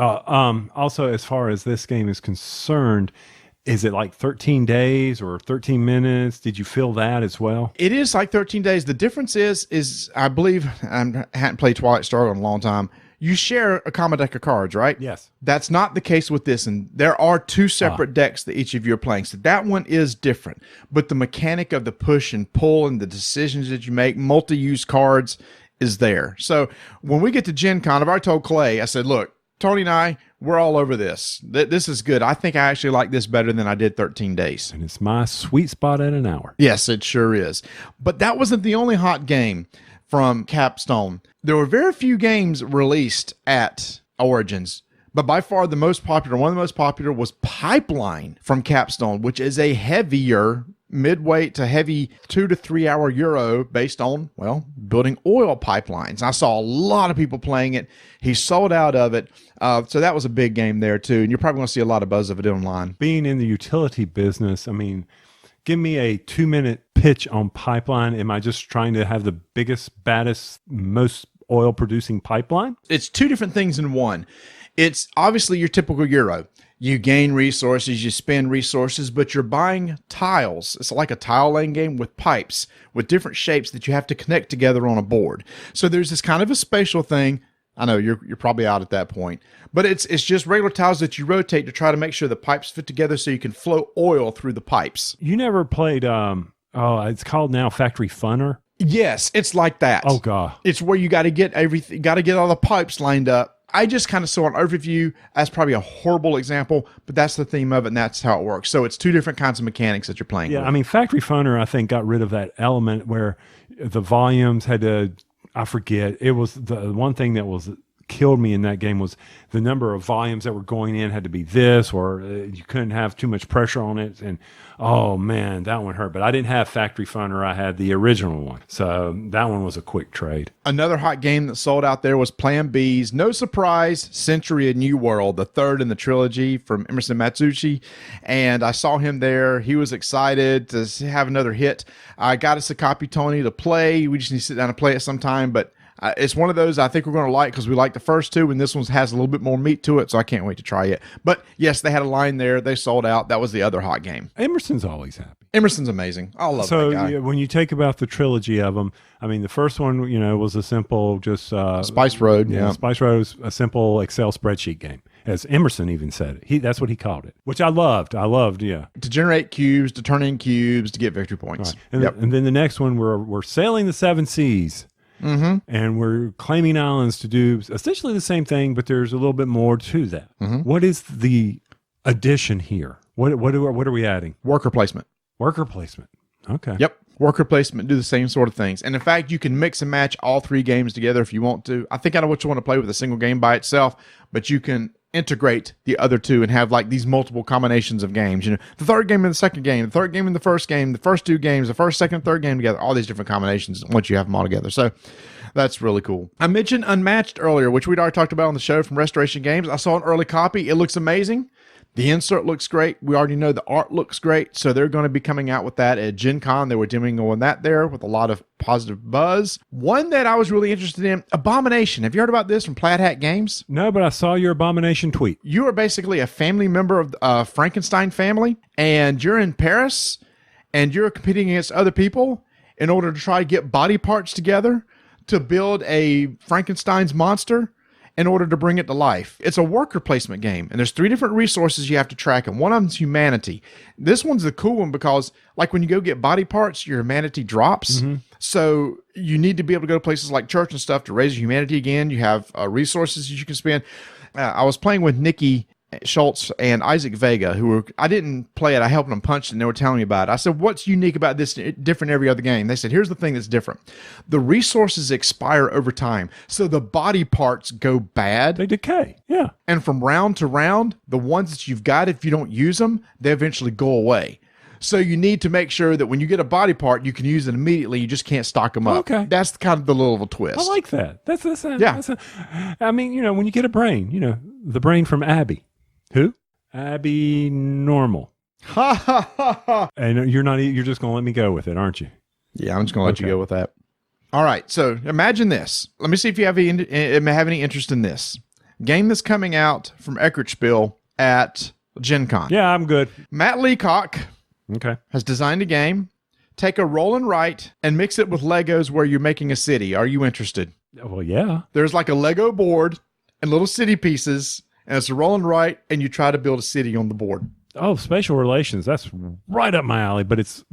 also, as far as this game is concerned, is it like 13 days or 13 minutes? Did you feel that as well? It is like 13 days. The difference is I believe, I hadn't played Twilight Struggle in a long time, you share a common deck of cards, right? Yes. That's not the case with this. And there are 2 separate decks that each of you are playing. So that one is different. But the mechanic of the push and pull and the decisions that you make, multi-use cards, is there. So when we get to Gen Con, I've already told Clay, I said, look, Tony and I, we're all over this. This is good. I think I actually like this better than I did 13 days. And it's my sweet spot at an hour. Yes, it sure is. But that wasn't the only hot game from Capstone. There were very few games released at Origins, but by far the most popular, one of the most popular was Pipeline from Capstone, which is a heavier midweight to heavy 2 to 3 hour Euro based on, building oil pipelines. I saw a lot of people playing it. He sold out of it. So that was a big game there too. And you're probably going to see a lot of buzz of it online. Being in the utility business, give me a 2-minute pitch on Pipeline. Am I just trying to have the biggest, baddest, most oil producing pipeline? It's 2 different things in one. It's obviously your typical Euro. You gain resources, you spend resources, but you're buying tiles. It's like a tile laying game with pipes with different shapes that you have to connect together on a board. So there's this kind of a spatial thing. I know you're probably out at that point, but it's just regular tiles that you rotate to try to make sure the pipes fit together so you can flow oil through the pipes. You never played, it's called now Factory Funner. Yes, it's like that. Oh God. It's where you got to get everything, got to get all the pipes lined up. I just kind of saw an overview. That's probably a horrible example, but that's the theme of it, and that's how it works. So it's 2 different kinds of mechanics that you're playing with. Factory Funner, I think, got rid of that element where the volumes had to, I forget, it was the one thing that was killed me in that game was the number of volumes that were going in had to be this, or you couldn't have too much pressure on it. And oh man, that one hurt. But I didn't have Factory Funner. I had the original one. So that one was a quick trade. Another hot game that sold out there was Plan B's No Surprise Century of New World, the third in the trilogy from Emerson Matsuuchi. And I saw him there. He was excited to have another hit. I got us a copy, Tony, to play. We just need to sit down and play it sometime. But it's one of those I think we're going to like because we like the first two, and this one has a little bit more meat to it, so I can't wait to try it. But yes, they had a line there. They sold out. That was the other hot game. Emerson's always happy. Emerson's amazing. I love that guy. So when you take about the trilogy of them, I mean, the first one, was a simple just Spice Road. Yeah. Spice Road was a simple Excel spreadsheet game. As Emerson even said it. That's what he called it, which I loved. Yeah. To generate cubes, to turn in cubes, to get victory points. Right. And then the next one, we're sailing the seven seas. Mm-hmm. And we're claiming islands to do essentially the same thing, but there's a little bit more to that. Mm-hmm. What is the addition here? What are we adding? Worker placement. Worker placement. Okay. Yep. Worker placement, do the same sort of things. And in fact, you can mix and match all three games together if you want to. I think I know what you want to play with a single game by itself, but you can integrate the other two and have like these multiple combinations of games. The third game and the second game, the third game and the first game, the first two games, the first, second, third game together, all these different combinations once you have them all together. So that's really cool. I mentioned Unmatched earlier, which we'd already talked about on the show from Restoration Games. I saw an early copy. It looks amazing. The insert looks great. We already know the art looks great. So they're going to be coming out with that at Gen Con. They were demoing on that there with a lot of positive buzz. One that I was really interested in, Abomination. Have you heard about this from Plaid Hat Games? No, but I saw your Abomination tweet. You are basically a family member of the Frankenstein family, and you're in Paris, and you're competing against other people in order to try to get body parts together to build a Frankenstein's monster in order to bring it to life. It's a worker placement game, and there's three different resources you have to track, and one of them is humanity. This one's the cool one because, like, when you go get body parts, your humanity drops. Mm-hmm. So you need to be able to go to places like church and stuff to raise your humanity again. You have resources that you can spend. I was playing with Nikki Schultz and Isaac Vega, I didn't play it. I helped them punch it, and they were telling me about it. I said, what's unique about this different every other game? They said, here's the thing that's different. The resources expire over time. So the body parts go bad. They decay. Yeah. And from round to round, the ones that you've got, if you don't use them, they eventually go away. So you need to make sure that when you get a body part, you can use it immediately. You just can't stock them up. Okay. That's kind of the little twist. I like that. I mean, when you get a brain, the brain from Abby. Who? Abby Normal. Ha ha ha ha. And you're just going to let me go with it, aren't you? Yeah, I'm just going to let you go with that. All right. So imagine this. Let me see if you have any interest in this. Game that's coming out from Eckertspiel at Gen Con. Yeah, I'm good. Matt Leacock has designed a game. Take a roll and write and mix it with Legos where you're making a city. Are you interested? Well, yeah. There's like a Lego board and little city pieces, and it's a roll and write, and you try to build a city on the board. Oh, spatial relations. That's right up my alley, but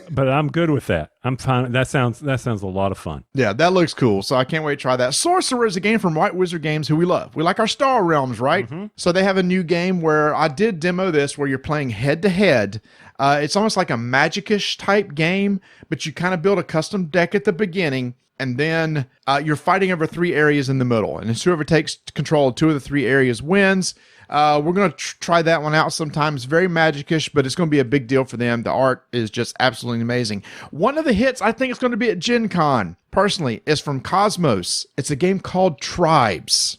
but I'm good with that. I'm fine. That sounds a lot of fun. Yeah, that looks cool. So I can't wait to try that. Sorcerer is a game from White Wizard Games, who we love. We like our Star Realms, right? Mm-hmm. So they have a new game where I did demo this, where you're playing head to head. It's almost like a Magic-ish type game, but you kind of build a custom deck at the beginning, and then you're fighting over 3 areas in the middle. And whoever takes control of 2 of the 3 areas wins. We're going to try that one out sometime. It's very Magic-ish, but it's going to be a big deal for them. The art is just absolutely amazing. One of the hits I think it's going to be at Gen Con, personally, is from Cosmos. It's a game called Tribes.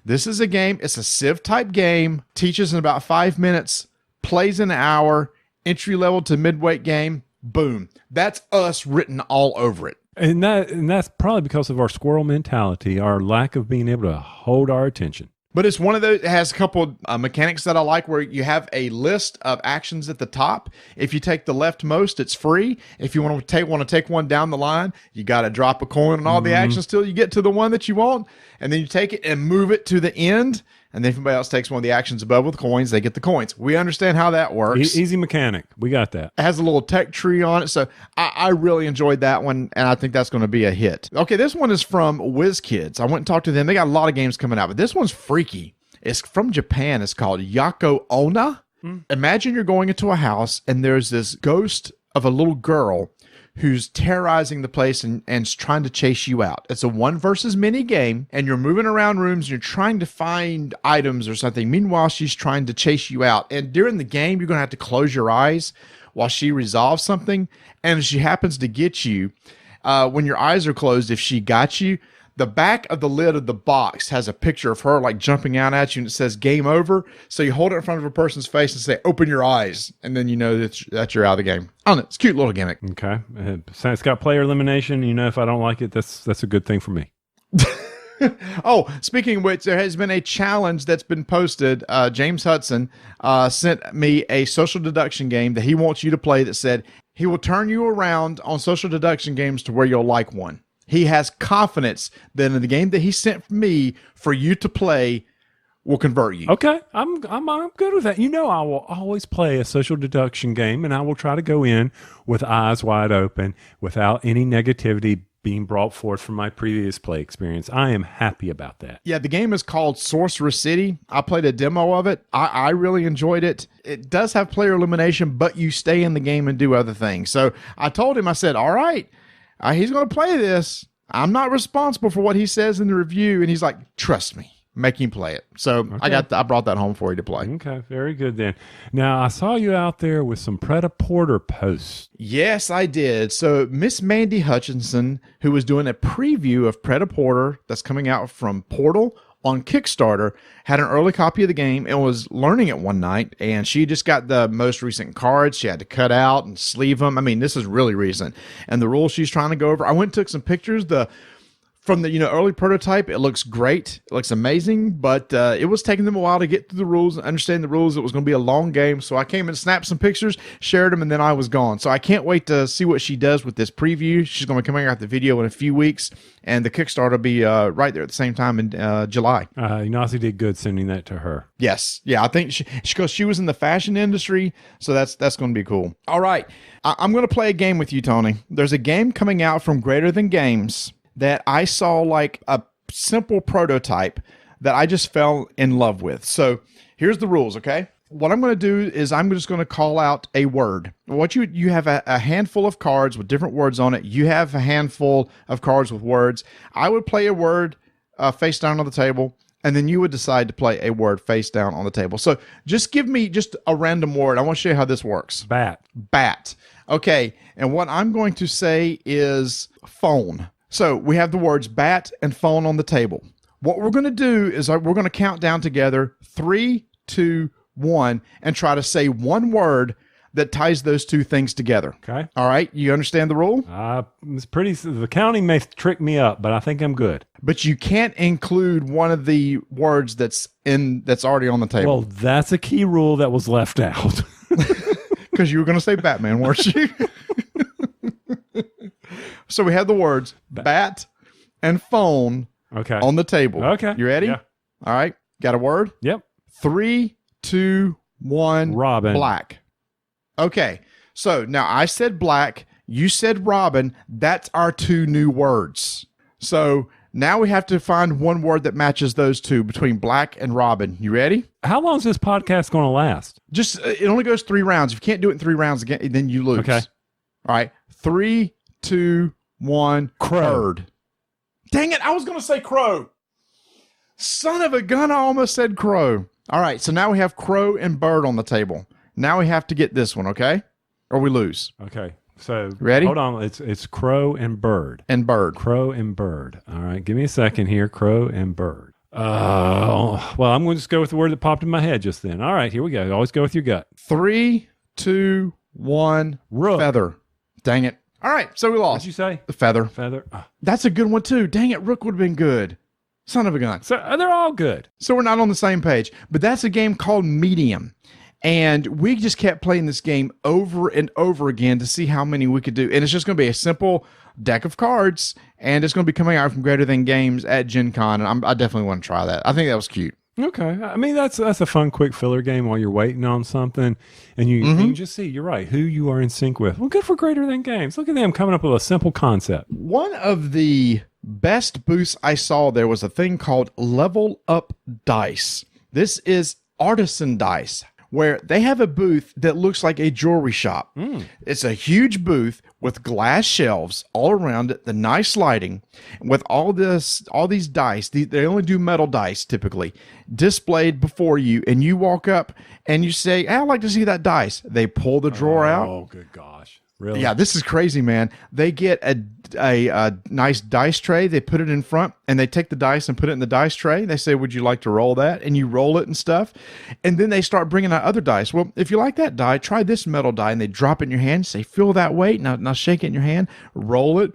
This is a game. It's a Civ-type game. Teaches in about 5 minutes. Plays in an hour. Entry-level to mid-weight game. Boom. That's us written all over it. And that's probably because of our squirrel mentality, our lack of being able to hold our attention. But it's one of those, it has a couple mechanics that I like, where you have a list of actions at the top. If you take the leftmost, it's free. If you want to take one down the line, you got to drop a coin on all the actions till you get to the one that you want. And then you take it and move it to the end. And then if anybody else takes one of the actions above with the coins, they get the coins. We understand how that works. Easy mechanic. We got that. It has a little tech tree on it. So I really enjoyed that one, and I think that's going to be a hit. Okay, this one is from WizKids. I went and talked to them. They got a lot of games coming out, but this one's freaky. It's from Japan. It's called Yako Onna. Imagine you're going into a house, and there's this ghost of a little girl who's terrorizing the place and is trying to chase you out. It's a 1 versus many game, and you're moving around rooms and you're trying to find items or something. Meanwhile, she's trying to chase you out. And during the game, you're going to have to close your eyes while she resolves something. And if she happens to get you, when your eyes are closed, if she got you, the back of the lid of the box has a picture of her like jumping out at you, and it says game over. So you hold it in front of a person's face and say, open your eyes. And then you know that you're out of the game. I don't know. It's a cute little gimmick. Okay. It's got player elimination. You know, if I don't like it, that's a good thing for me. Oh, speaking of which, there has been a challenge that's been posted. James Hudson sent me a social deduction game that he wants you to play that said he will turn you around on social deduction games to where you'll like one. He has confidence that in the game that he sent me for you to play will convert you. Okay, I'm good with that. You know, I will always play a social deduction game, and I will try to go in with eyes wide open without any negativity being brought forth from my previous play experience. I am happy about that. Yeah, the game is called Sorcerer City. I played a demo of it. I really enjoyed it. It does have player elimination, but you stay in the game and do other things. So I told him, I said, all right, he's going to play this. I'm not responsible for what he says in the review. And he's like, trust me, make him play it. So Okay. I brought that home for you to play. Okay, very good then. Now, I saw you out there with some Pret-a-Porter posts. Yes, I did. So Miss Mandy Hutchinson, who was doing a preview of Pret-a-Porter that's coming out from Portal on Kickstarter, had an early copy of the game and was learning it one night, and she just got the most recent cards she had to cut out and sleeve them. I mean, this is really recent. And the rules she's trying to go over, I went and took some pictures. From the early prototype, it looks great. It looks amazing, but it was taking them a while to get through the rules and understand the rules. It was going to be a long game, so I came and snapped some pictures, shared them, and then I was gone. So I can't wait to see what she does with this preview. She's going to be coming out the video in a few weeks, and the Kickstarter will be right there at the same time in July. Nazi did good sending that to her. Yes. Yeah, I think she was in the fashion industry, so that's going to be cool. All right. I'm going to play a game with you, Tony. There's a game coming out from Greater Than Games that I saw like a simple prototype that I just fell in love with. So here's the rules, okay? What I'm going to do is I'm just going to call out a word. What you have a handful of cards with different words on it. You have a handful of cards with words. I would play a word face down on the table, and then you would decide to play a word face down on the table. So just give me just a random word. I want to show you how this works. Bat. Okay, and what I'm going to say is phone. So we have the words bat and phone on the table. What we're going to do is we're going to count down together 3, 2, 1, and try to say one word that ties those two things together. Okay. All right. You understand the rule? It's pretty. The counting may trick me up, but I think I'm good. But you can't include one of the words that's already on the table. Well, that's a key rule that was left out. Because you were going to say Batman, weren't you? So we have the words bat and phone on the table. Okay. You ready? Yeah. All right. Got a word? Yep. 3, 2, 1. Robin. Black. Okay. So now I said black. You said Robin. That's our two new words. So now we have to find one word that matches those two between black and Robin. You ready? How long is this podcast going to last? Just it only goes 3 rounds. If you can't do it in 3 rounds again, then you lose. Okay. All right. 3, 2, 1. Crow. Bird. Dang it. I was going to say crow. Son of a gun. I almost said crow. All right. So now we have crow and bird on the table. Now we have to get this one. Okay. Or we lose. Okay. So ready? Hold on. It's crow and bird. And bird. Crow and bird. All right. Give me a second here. Crow and bird. Well, I'm going to just go with the word that popped in my head just then. All right. Here we go. Always go with your gut. 3, 2, 1. Rook. Feather. Dang it. All right. So we lost. What'd you say? The feather. Feather. That's a good one too. Dang it. Rook would have been good. Son of a gun. So they're all good. So we're not on the same page. But that's a game called Medium. And we just kept playing this game over and over again to see how many we could do. And it's just going to be a simple deck of cards. And it's going to be coming out from Greater Than Games at Gen Con. And I definitely want to try that. I think that was cute. Okay. I mean, that's a fun, quick filler game while you're waiting on something. And you just see, you're right, who you are in sync with. Well, good for Greater Than Games. Look at them coming up with a simple concept. One of the best booths I saw there was a thing called Level Up Dice. This is artisan dice. where they have a booth that looks like a jewelry shop. It's a huge booth with glass shelves all around it, the nice lighting, with all these dice. They only do metal dice typically, displayed before you, and you walk up and you say, "I'd like to see that dice." They pull the drawer out. Oh, good gosh. Really? Yeah, this is crazy, man. They get a nice dice tray. They put it in front, and they take the dice and put it in the dice tray. They say, "Would you like to roll that?" And you roll it and stuff. And then they start bringing out other dice. "Well, if you like that die, try this metal die." And they drop it in your hand. Say, "Feel that weight. Now shake it in your hand. Roll it."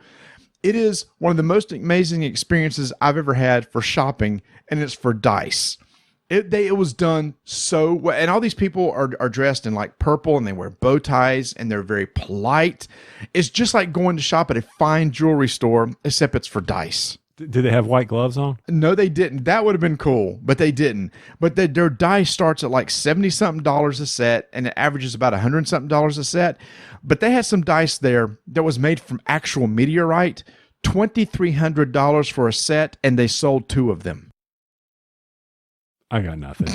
It is one of the most amazing experiences I've ever had for shopping, and it's for dice. It was done so well. And all these people are dressed in like purple, and they wear bow ties, and they're very polite. It's just like going to shop at a fine jewelry store, except it's for dice. Did they have white gloves on? No, they didn't. That would have been cool, but they didn't. But their dice starts at like $70-something a set, and it averages about $100-something a set. But they had some dice there that was made from actual meteorite, $2,300 for a set, and they sold 2 of them. I got nothing.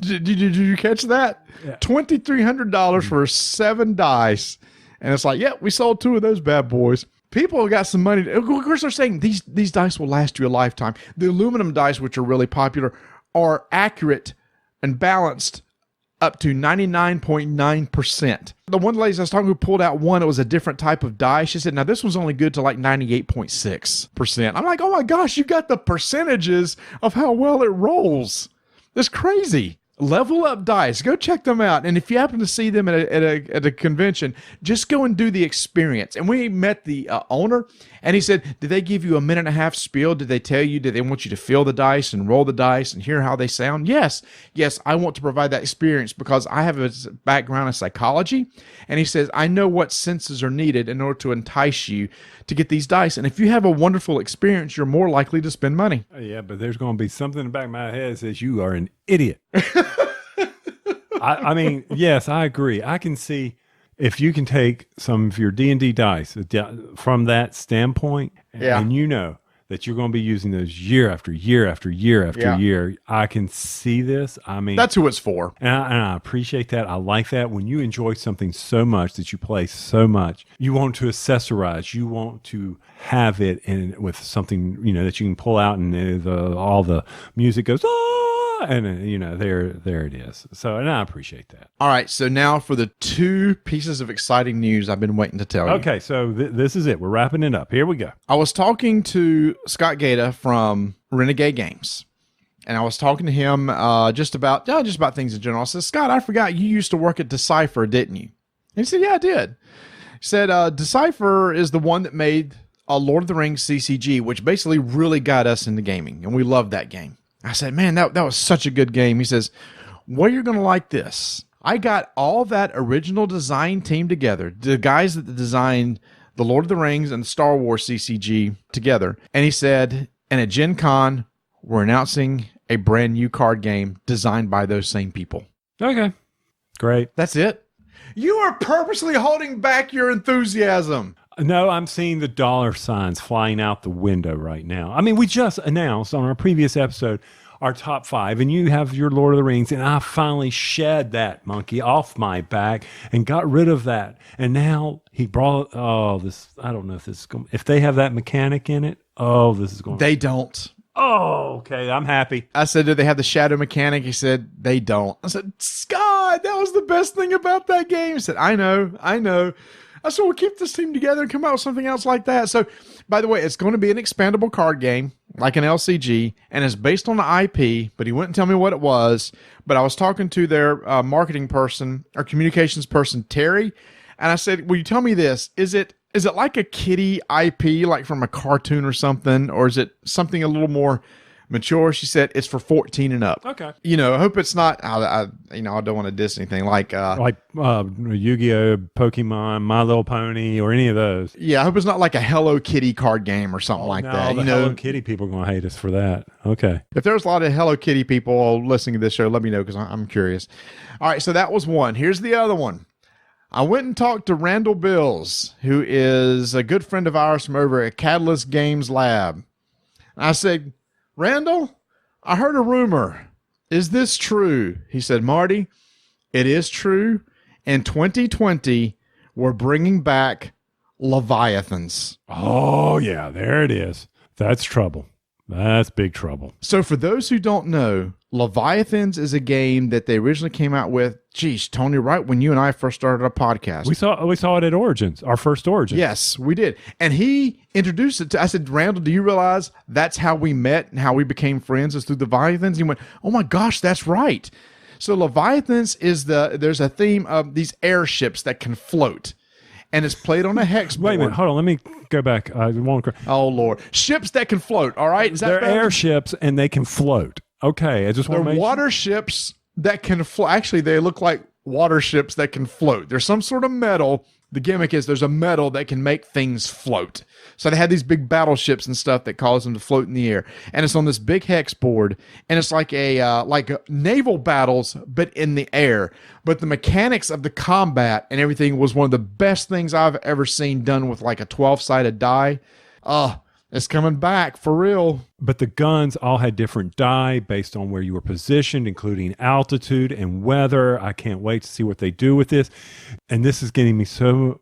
Did you catch that? Yeah. $2,300 for 7 dice. And it's like, yeah, we sold 2 of those bad boys. People got some money. Of course, they're saying these dice will last you a lifetime. The aluminum dice, which are really popular, are accurate and balanced up to 99.9%. The one lady I was talking who pulled out one, it was a different type of die. She said, now this one's only good to like 98.6%. I'm like, oh my gosh, you got the percentages of how well it rolls. That's crazy. Level Up Dice. Go check them out. And if you happen to see them at a convention, just go and do the experience. And we met the owner, and he said, did they give you a minute and a half spiel? Did they tell you, did they want you to feel the dice and roll the dice and hear how they sound? Yes, I want to provide that experience because I have a background in psychology. And he says, I know what senses are needed in order to entice you to get these dice. And if you have a wonderful experience, you're more likely to spend money. Yeah, but there's going to be something in the back of my head that says you are an idiot. I mean, yes, I agree. I can see if you can take some of your D&D dice from that standpoint, and you know that you're going to be using those year after year after year after year. I can see this. I mean, that's who it's for. And I appreciate that. I like that. When you enjoy something so much that you play so much, you want to accessorize. You want to have it with something, that you can pull out and all the music goes, and there it is. So, and I appreciate that. All right. So now for the 2 pieces of exciting news I've been waiting to tell you. Okay. So this is it. We're wrapping it up. Here we go. I was talking to Scott Gata from Renegade Games, and I was talking to him just about things in general. I said, Scott, I forgot you used to work at Decipher, didn't you? And he said, yeah, I did. He said, Decipher is the one that made Lord of the Rings CCG, which basically really got us into gaming, and we loved that game. I said, man, that was such a good game. He says, well, you're going to like this. I got all that original design team together, the guys that designed the Lord of the Rings and the Star Wars CCG together. And he said, and at Gen Con, we're announcing a brand new card game designed by those same people. Okay, great. That's it. You are purposely holding back your enthusiasm. No, I'm seeing the dollar signs flying out the window right now. I mean, we just announced on our previous episode our top 5, and you have your Lord of the Rings, and I finally shed that monkey off my back and got rid of that. And now he brought, this, I don't know if this is going, if they have that mechanic in it, this is going. They don't. Oh, okay, I'm happy. I said, do they have the shadow mechanic? He said, they don't. I said, Scott, that was the best thing about that game. He said, I know. I said, we'll keep this team together and come out with something else like that. So, by the way, it's going to be an expandable card game, like an LCG, and it's based on the IP, but he wouldn't tell me what it was. But I was talking to their marketing person, or communications person, Terry, and I said, will you tell me this? Is it like a kiddie IP, like from a cartoon or something, or is it something a little more mature? She said it's for 14 and up. Okay. I hope it's not. I don't want to diss anything like Yu-Gi-Oh, Pokemon, My Little Pony, or any of those. Yeah, I hope it's not like a Hello Kitty card game or something like that. The Hello Kitty people are going to hate us for that. Okay. If there's a lot of Hello Kitty people listening to this show, let me know because I'm curious. All right, so that was one. Here's the other one. I went and talked to Randall Bills, who is a good friend of ours from over at Catalyst Games Lab. And I said, Randall, I heard a rumor Is this true? He said, Marty, it is true. In 2020, we're bringing back Leviathans. Oh, yeah, there it is. That's trouble. That's big trouble. So for those who don't know, Leviathans is a game that they originally came out with. Geez, Tony, right when you and I first started our podcast. We saw it at Origins, our first Origins. Yes, we did. And he introduced it to, I said, Randall, do you realize that's how we met and how we became friends is through the Leviathans? He went, oh my gosh, that's right. So Leviathans there's a theme of these airships that can float. And it's played on a hex board. Wait a minute, hold on. Let me go back. Oh, Lord. Ships that can float, all right? Is that They're better? airships and they can float. Okay, I just want to They're make water ships that can float. Actually, they look like water ships that can float. There's some sort of metal. The gimmick is there's a metal that can make things float. So they had these big battleships and stuff that cause them to float in the air. And it's on this big hex board. And it's like naval battles, but in the air. But the mechanics of the combat and everything was one of the best things I've ever seen done with like a 12-sided die. It's coming back for real. But the guns all had different die based on where you were positioned, including altitude and weather. I can't wait to see what they do with this. And this is getting me so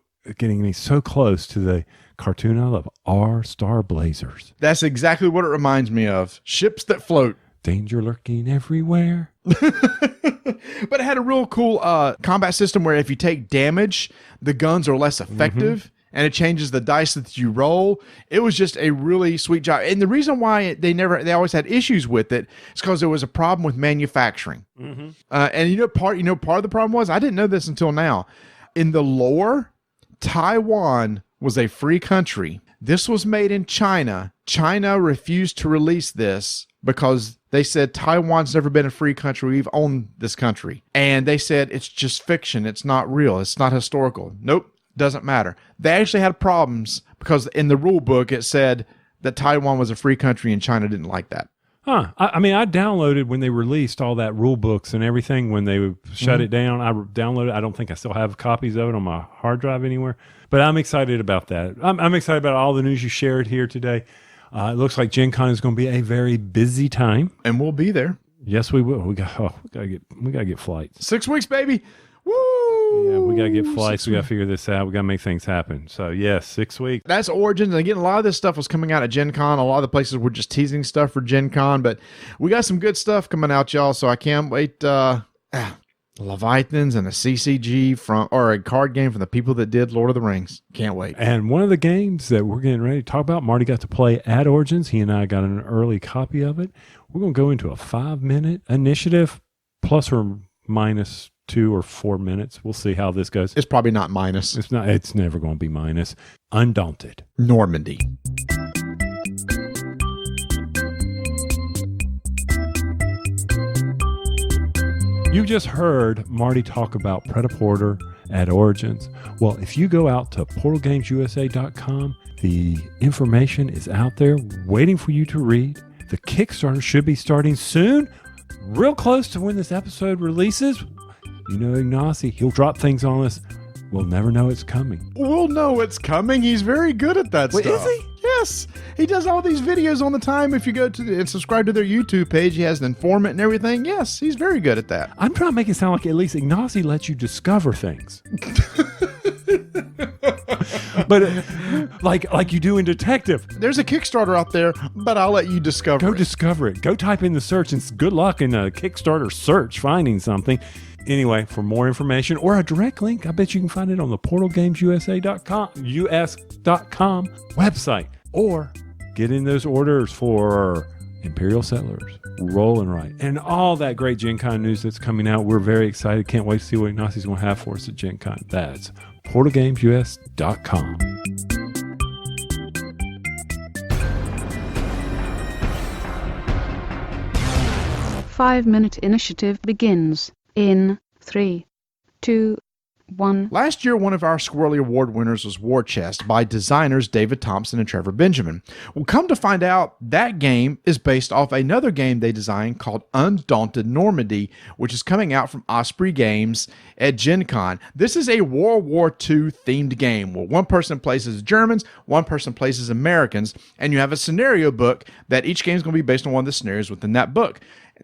close to the cartoon I love, our Star Blazers. That's exactly what it reminds me of. Ships that float. Danger lurking everywhere. But it had a real cool combat system where if you take damage, the guns are less effective. And it changes the dice that you roll. It was just a really sweet job. And the reason why they always had issues with it is because there was a problem with manufacturing. And part of the problem was, I didn't know this until now. In the lore, Taiwan was a free country. This was made in China. China refused to release this because they said Taiwan's never been a free country. We've owned this country. And they said it's just fiction. It's not real. It's not historical. Nope. Doesn't matter. They actually had problems because in the rule book it said that Taiwan was a free country and China didn't like that. Huh. I mean, I downloaded when they released all that rule books and everything when they shut it down. I downloaded. I don't think I still have copies of it on my hard drive anywhere. But I'm excited about that. I'm excited about all the news you shared here today. It looks like Gen Con is going to be a very busy time, and we'll be there. Yes, we will. We gotta get flights. 6 weeks, baby. Woo! Yeah, we got to get flights. We got to figure this out. We got to make things happen. So, yes, 6 weeks. That's Origins. And again, a lot of this stuff was coming out at Gen Con. A lot of the places were just teasing stuff for Gen Con. But we got some good stuff coming out, y'all. So I can't wait. Leviathans and a CCG or a card game from the people that did Lord of the Rings. Can't wait. And one of the games that we're getting ready to talk about, Marty got to play at Origins. He and I got an early copy of it. We're going to go into a 5-minute initiative, plus or minus 2 or 4 minutes. We'll see how this goes. It's probably not minus. It's not. It's never going to be minus. Undaunted. Normandy. You just heard Marty talk about Pret-a-Porter at Origins. Well, if you go out to portalgamesusa.com, the information is out there waiting for you to read. The Kickstarter should be starting soon, real close to when this episode releases. You know Ignacy, he'll drop things on us. We'll never know it's coming. We'll know it's coming. He's very good at that Wait, stuff. is he? Yes. He does all these videos on the time. If you go to and subscribe to their YouTube page, he has an informant and everything. Yes, he's very good at that. I'm trying to make it sound like at least Ignacy lets you discover things. But like you do in Detective. There's a Kickstarter out there, but I'll let you discover Go it. discover it. Go type in the search and good luck in a Kickstarter search finding something. Anyway, for more information or a direct link, I bet you can find it on the portalgamesusa.com website. Or get in those orders for Imperial Settlers, Roll and Write, and all that great Gen Con news that's coming out. We're very excited. Can't wait to see what Ignacy's going to have for us at Gen Con. That's portalgamesus.com. Five-minute initiative begins in 3, 2, 1. Last year, one of our Squirrely Award winners was War Chest by designers David Thompson and Trevor Benjamin. Well, come to find out, that game is based off another game they designed called Undaunted Normandy, which is coming out from Osprey Games at Gen Con. This is a World War II themed game where one person plays as Germans, one person plays as Americans, and you have a scenario book that each game is going to be based on one of the scenarios within that book.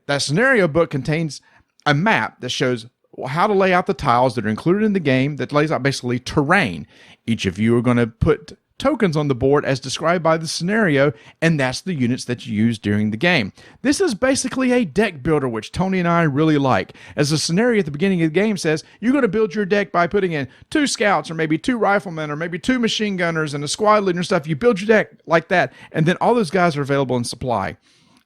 That scenario book contains a map that shows how to lay out the tiles that are included in the game, that lays out basically terrain. Each of you are going to put tokens on the board as described by the scenario, and that's the units that you use during the game. This is basically a deck builder, which Tony and I really like. As the scenario at the beginning of the game says, you're going to build your deck by putting in 2 scouts, or maybe 2 riflemen, or maybe 2 machine gunners, and a squad leader and stuff. You build your deck like that, and then all those guys are available in supply.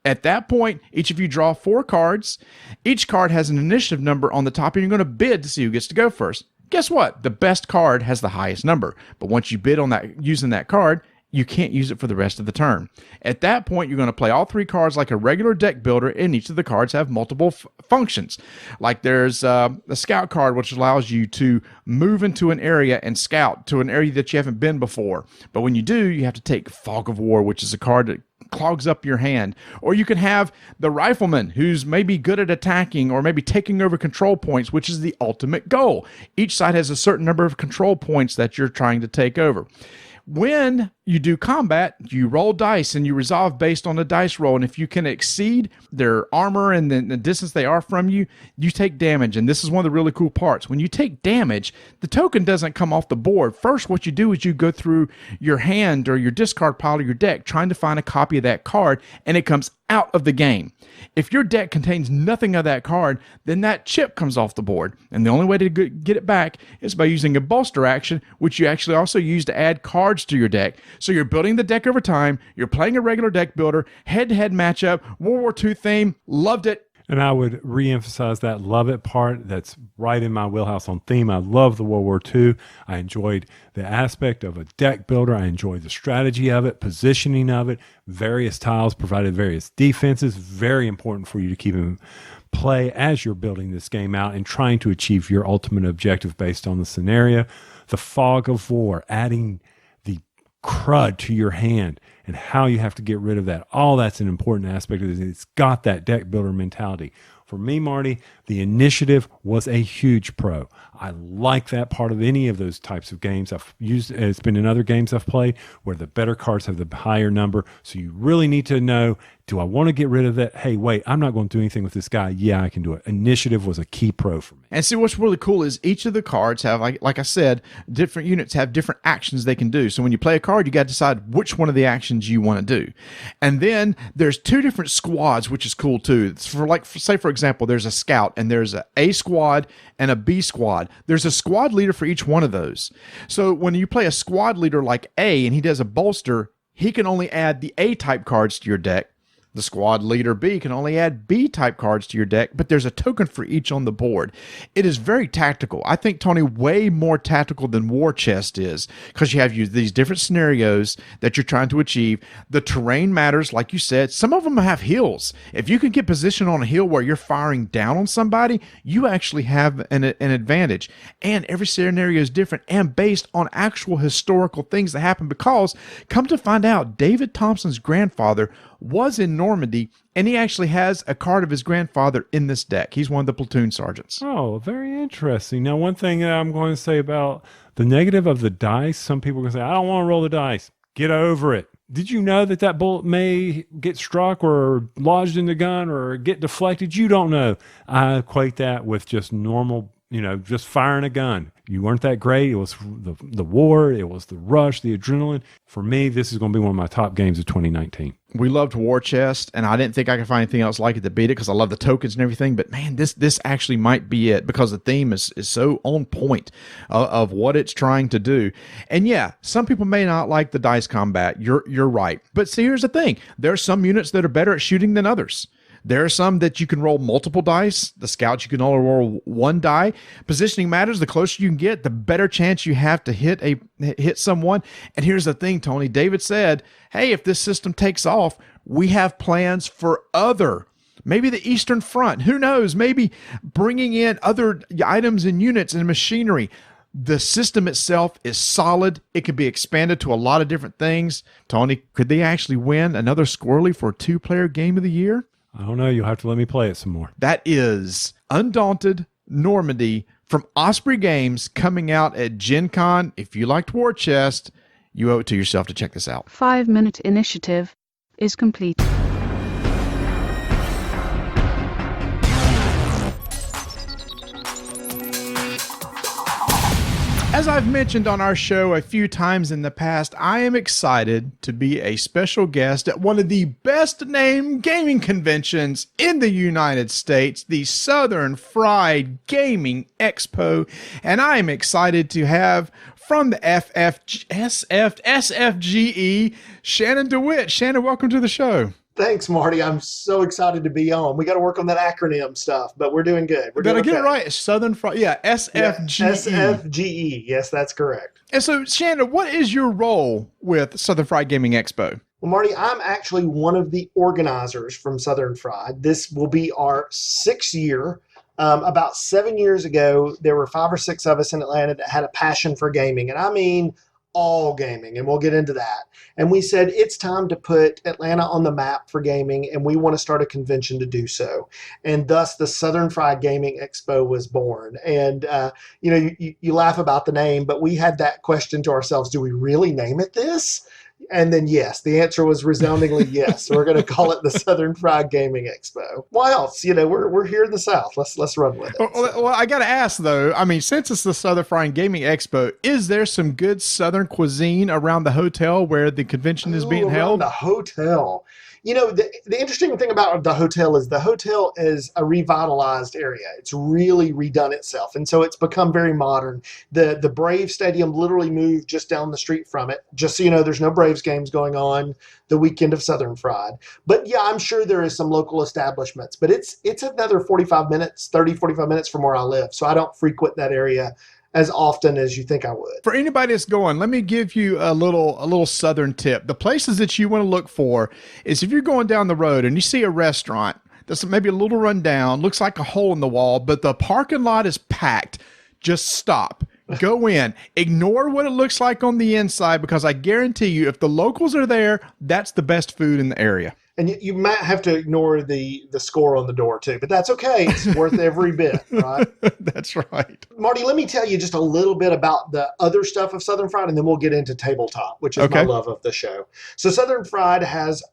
At that point, each of you draw 4 cards. Each card has an initiative number on the top, and you're going to bid to see who gets to go first. Guess what? The best card has the highest number. But once you bid on that using that card, you can't use it for the rest of the turn. At that point, you're going to play all 3 cards like a regular deck builder, and each of the cards have multiple functions. Like there's a scout card, which allows you to move into an area and scout to an area that you haven't been before. But when you do, you have to take Fog of War, which is a card that clogs up your hand. Or you can have the rifleman, who's maybe good at attacking or maybe taking over control points, which is the ultimate goal. Each side has a certain number of control points that you're trying to take over. When you do combat, you roll dice and you resolve based on the dice roll. And if you can exceed their armor and the distance they are from you, you take damage. And this is one of the really cool parts. When you take damage, the token doesn't come off the board. First, what you do is you go through your hand or your discard pile of your deck, trying to find a copy of that card, and it comes out of the game. If your deck contains nothing of that card, then that chip comes off the board. And the only way to get it back is by using a bolster action, which you actually also use to add cards to your deck. So you're building the deck over time. You're playing a regular deck builder, head-to-head matchup, World War II theme. Loved it. And I would reemphasize that love it part. That's right in my wheelhouse on theme. I love the World War II. I enjoyed the aspect of a deck builder. I enjoyed the strategy of it, positioning of it. Various tiles provided various defenses. Very important for you to keep in play as you're building this game out and trying to achieve your ultimate objective based on the scenario. The Fog of War, adding the crud to your hand and how you have to get rid of that. All that's an important aspect of it. It's got that deck builder mentality. For me, Marty, the initiative was a huge pro. I like that part of any of those types of games. I've used it's been in other games I've played where the better cards have the higher number. So you really need to know, do I want to get rid of that? Hey, wait, I'm not going to do anything with this guy. Yeah, I can do it. Initiative was a key pro for me. And see, what's really cool is each of the cards have, like I said, different units have different actions they can do. So when you play a card, you got to decide which one of the actions you want to do. And then there's 2 different squads, which is cool too. It's say for example, there's a scout and there's a squad and a B squad. There's a squad leader for each one of those. So when you play a squad leader like A and he does a bolster, he can only add the A type cards to your deck. The squad leader B can only add B type cards to your deck, but there's a token for each on the board. It is very tactical. I think, Tony, way more tactical than War Chest is, because you have these different scenarios that you're trying to achieve. The terrain matters, like you said. Some of them have hills. If you can get positioned on a hill where you're firing down on somebody, you actually have an advantage. And every scenario is different and based on actual historical things that happen, because come to find out, David Thompson's grandfather was in Normandy, and he actually has a card of his grandfather in this deck. He's one of the platoon sergeants. Oh, very interesting. Now, one thing that I'm going to say about the negative of the dice, some people are going to say, I don't want to roll the dice. Get over it. Did you know that bullet may get struck or lodged in the gun or get deflected? You don't know. I equate that with just normal, just firing a gun. You weren't that great. It was the war. It was the rush, the adrenaline. For me, this is going to be one of my top games of 2019. We loved War Chest, and I didn't think I could find anything else like it to beat it because I love the tokens and everything. But man, this actually might be it, because the theme is so on point of what it's trying to do. And yeah, some people may not like the dice combat. You're right. But see, here's the thing. There are some units that are better at shooting than others. There are some that you can roll multiple dice. The scouts, you can only roll 1 die. Positioning matters. The closer you can get, the better chance you have to hit someone. And here's the thing, Tony. David said, hey, if this system takes off, we have plans for maybe the Eastern Front. Who knows? Maybe bringing in other items and units and machinery. The system itself is solid. It can be expanded to a lot of different things. Tony, could they actually win another Squirrely for a 2-player game of the year? I don't know. You'll have to let me play it some more. That is Undaunted Normandy from Osprey Games, coming out at Gen Con. If you liked War Chest, you owe it to yourself to check this out. 5-minute initiative is complete. As I've mentioned on our show a few times in the past, I am excited to be a special guest at one of the best named gaming conventions in the United States, the Southern Fried Gaming Expo. And I am excited to have from the SFGE, Shannon DeWitt. Shannon, welcome to the show. Thanks, Marty. I'm so excited to be on. We got to work on that acronym stuff, but we're doing good. Did I get it right? Southern Fried, SFGE. Yeah, SFGE. Yes, that's correct. And so, Shannon, what is your role with Southern Fried Gaming Expo? Well, Marty, I'm actually one of the organizers from Southern Fried. This will be our 6th year. About 7 years ago, there were 5 or 6 of us in Atlanta that had a passion for gaming. And I mean all gaming, and we'll get into that. And we said, it's time to put Atlanta on the map for gaming, and we want to start a convention to do so. And thus, the Southern Fried Gaming Expo was born. And, you laugh about the name, but we had that question to ourselves, do we really name it this? And then, yes, the answer was resoundingly yes. We're going to call it the Southern Fried Gaming Expo. Why else? We're here in the South. Let's run with it. Well, I got to ask, though, I mean, since it's the Southern Fried Gaming Expo, is there some good Southern cuisine around the hotel where the convention is being held? The hotel. The interesting thing about the hotel is a revitalized area. It's really redone itself. And so it's become very modern. The Brave Stadium literally moved just down the street from it. Just so you know, there's no Braves games going on the weekend of Southern Fried. But yeah, I'm sure there is some local establishments. But it's another 45 minutes from where I live. So I don't frequent that area as often as you think I would. For anybody that's going, let me give you a little Southern tip. The places that you want to look for is if you're going down the road and you see a restaurant that's maybe a little run down, looks like a hole in the wall, but the parking lot is packed, just stop. Go in. Ignore what it looks like on the inside, because I guarantee you, if the locals are there, that's the best food in the area. And you might have to ignore the score on the door too, but that's okay. It's worth every bit, right? That's right. Marty, let me tell you just a little bit about the other stuff of Southern Fried, and then we'll get into tabletop, which is my love of the show. So Southern Fried has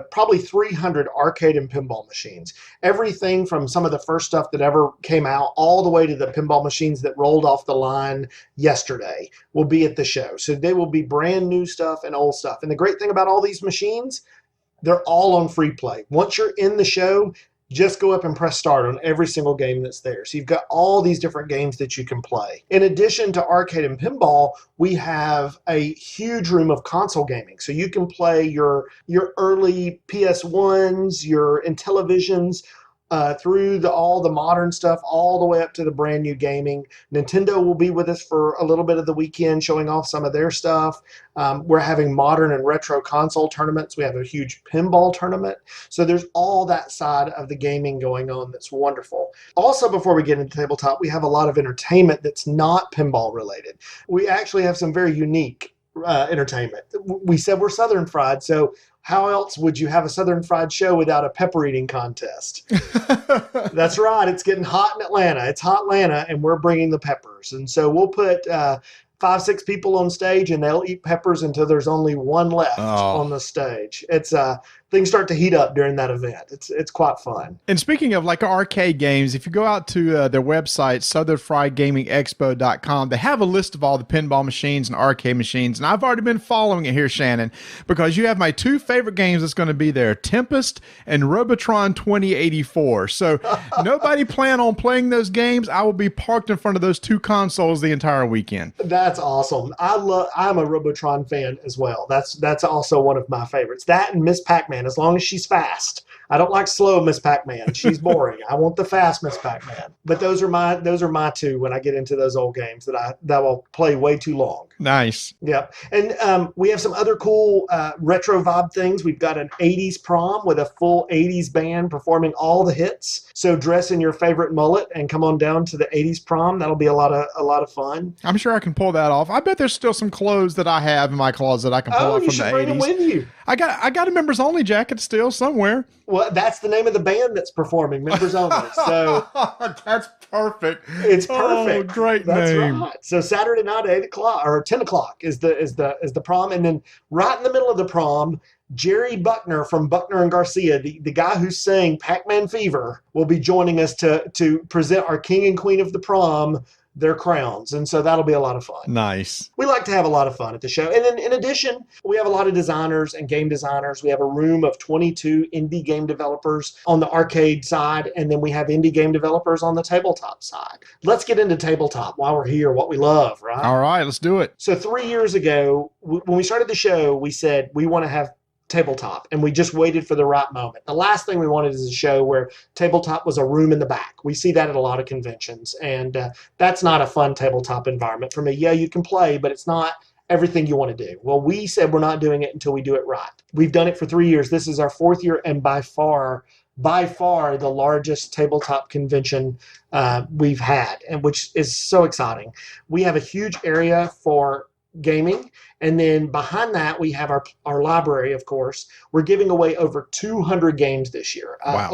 probably 300 arcade and pinball machines. Everything from some of the first stuff that ever came out all the way to the pinball machines that rolled off the line yesterday will be at the show. So they will be brand new stuff and old stuff. And the great thing about all these machines, they're all on free play. Once you're in the show, just go up and press start on every single game that's there. So you've got all these different games that you can play. In addition to arcade and pinball, we have a huge room of console gaming. So you can play your early PS1s, your Intellivisions, through all the modern stuff, all the way up to the brand new gaming. Nintendo will be with us for a little bit of the weekend, showing off some of their stuff. We're having modern and retro console tournaments. We have a huge pinball tournament. So there's all that side of the gaming going on that's wonderful. Also, before we get into tabletop, we have a lot of entertainment that's not pinball related. We actually have some very unique entertainment. We said we're Southern Fried, so how else would you have a Southern Fried show without a pepper eating contest? That's right. It's getting hot in Atlanta. It's hot Atlanta, and we're bringing the peppers. And so we'll put 5-6 people on stage, and they'll eat peppers until there's only one left on the stage. It's things start to heat up during that event. It's quite fun. And speaking of like arcade games, if you go out to their website, southernfriedgamingexpo.com, they have a list of all the pinball machines and arcade machines. And I've already been following it here, Shannon, because you have my 2 favorite games that's going to be there, Tempest and Robotron 2084. So nobody plan on playing those games. I will be parked in front of those 2 consoles the entire weekend. That's awesome. I'm a Robotron fan as well. That's also one of my favorites. That and Miss Pac-Man, as long as she's fast. I don't like slow Miss Pac-Man. She's boring. I want the fast Miss Pac-Man. But those are my 2 when I get into those old games that will play way too long. Nice. Yep. And we have some other cool retro vibe things. We've got an 80s prom with a full 80s band performing all the hits. So dress in your favorite mullet and come on down to the 80s prom. That'll be a lot of fun. I'm sure I can pull that off. I bet there's still some clothes that I have in my closet I can pull off from the 80s. Bring them with you. I got a members only jacket still somewhere. Well, that's the name of the band that's performing, members only. So that's perfect. It's perfect. Oh, great that's name. Right. So Saturday night, 8:00 or 10:00 is the prom, and then right in the middle of the prom, Jerry Buckner from Buckner and Garcia, the guy who sang Pac-Man Fever, will be joining us to present our king and queen of the prom, their crowns. And so that'll be a lot of fun. Nice. We like to have a lot of fun at the show. And then in addition, we have a lot of designers and game designers. We have a room of 22 indie game developers on the arcade side, and then we have indie game developers on the tabletop side. Let's get into tabletop while we're here, what we love, right? All right, let's do it. So 3 years ago, when we started the show, we said we want to have tabletop, and we just waited for the right moment. The last thing we wanted is a show where tabletop was a room in the back. We see that at a lot of conventions, and that's not a fun tabletop environment for me. Yeah, you can play, but it's not everything you want to do. Well, we said we're not doing it until we do it right. We've done it for 3 years. This is our 4th year, and by far the largest tabletop convention we've had, and which is so exciting. We have a huge area for gaming, and then behind that we have our library. Of course, we're giving away over 200 games this year. Wow.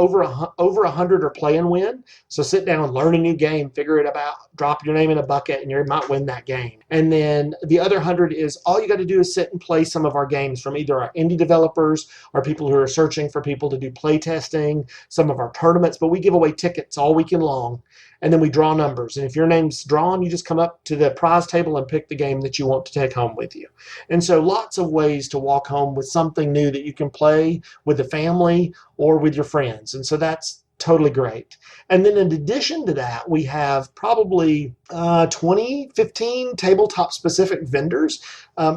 Over 100 are play and win. So sit down, learn a new game, figure it out, drop your name in a bucket, and you might win that game. And then the other 100 is all you got to do is sit and play some of our games from either our indie developers or people who are searching for people to do play testing, some of our tournaments. But we give away tickets all weekend long, and then we draw numbers. And if your name's drawn, you just come up to the prize table and pick the game that you want to take home with you. And so lots of ways to walk home with something new that you can play with the family or with your friends. And so that's totally great. And then in addition to that, we have probably 15 tabletop specific vendors.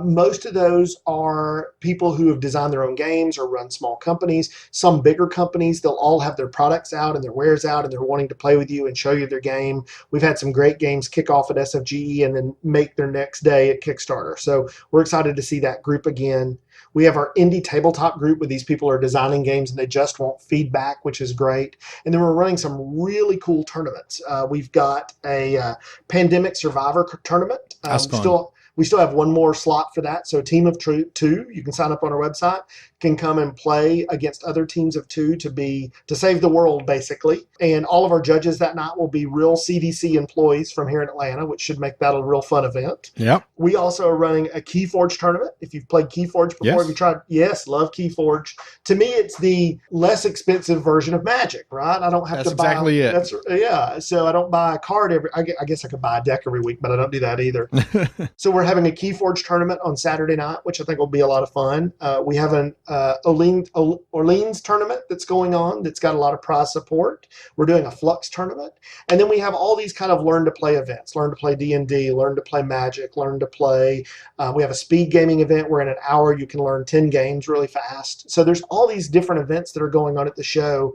Most of those are people who have designed their own games or run small companies. Some bigger companies, they'll all have their products out and their wares out, and they're wanting to play with you and show you their game. We've had some great games kick off at SFGE and then make their next day at Kickstarter. So we're excited to see that group again. We have our indie tabletop group where these people are designing games and they just want feedback, which is great. And then we're running some really cool tournaments. We've got a Pandemic Survivor tournament. That's fun. We still have one more slot for that. So a team of two, you can sign up on our website, can come and play against other teams of two to save the world, basically. And all of our judges that night will be real CDC employees from here in Atlanta, which should make that a real fun event. Yep. We also are running a Keyforge tournament. If you've played Keyforge before, Yes. have you tried? Yes, love Keyforge. To me, it's the less expensive version of Magic, right? I don't have That's to buy. exactly it. Yeah. So I don't buy a card I guess I could buy a deck every week, but I don't do that either. So we're having a Keyforge tournament on Saturday night, which I think will be a lot of fun. We have an Orleans tournament that's going on that's got a lot of prize support. We're doing a Flux tournament. And then we have all these kind of learn to play events, learn to play D&D, learn to play Magic, learn to play. We have a speed gaming event where in an hour you can learn 10 games really fast. So there's all these different events that are going on at the show.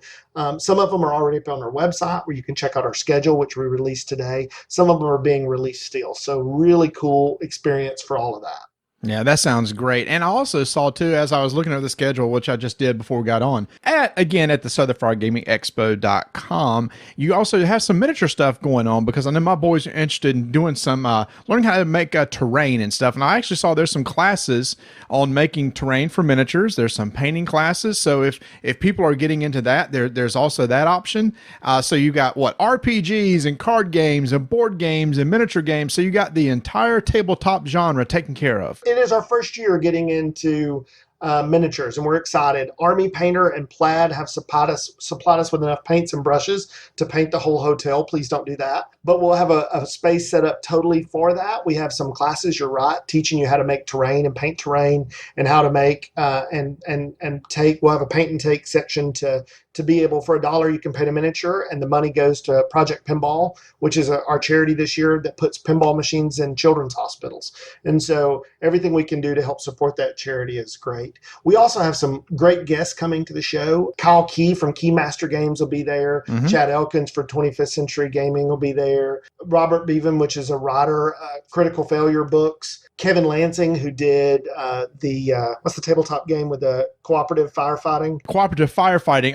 Some of them are already up on our website where you can check out our schedule, which we released today. Some of them are being released still. So really cool experience for all of that. Yeah, that sounds great. And I also saw too, as I was looking at the schedule, which I just did before we got on, at the Southern Fried Gaming Expo.com, you also have some miniature stuff going on, because I know my boys are interested in doing some, learning how to make terrain and stuff. And I actually saw there's some classes on making terrain for miniatures. There's some painting classes. So if people are getting into that, there's also that option. So you got RPGs and card games and board games and miniature games. So you got the entire tabletop genre taken care of. It is our first year getting into miniatures, and we're excited. Army Painter and Plaid have supplied us with enough paints and brushes to paint the whole hotel. Please don't do that. But we'll have a space set up totally for that. We have some classes, you're right, teaching you how to make terrain and paint terrain, and how to make and take. We'll have a paint and take section to be able, for $1 you can paint a miniature, and the money goes to Project Pinball, which is our charity this year that puts pinball machines in children's hospitals. And so everything we can do to help support that charity is great. We also have some great guests coming to the show. Kyle Key from Keymaster Games will be there. Mm-hmm. Chad Elkins for 25th Century Gaming will be there. Robert Bevan, which is a writer, Critical Failure books. Kevin Lansing, who did what's the tabletop game with the cooperative firefighting? Cooperative firefighting.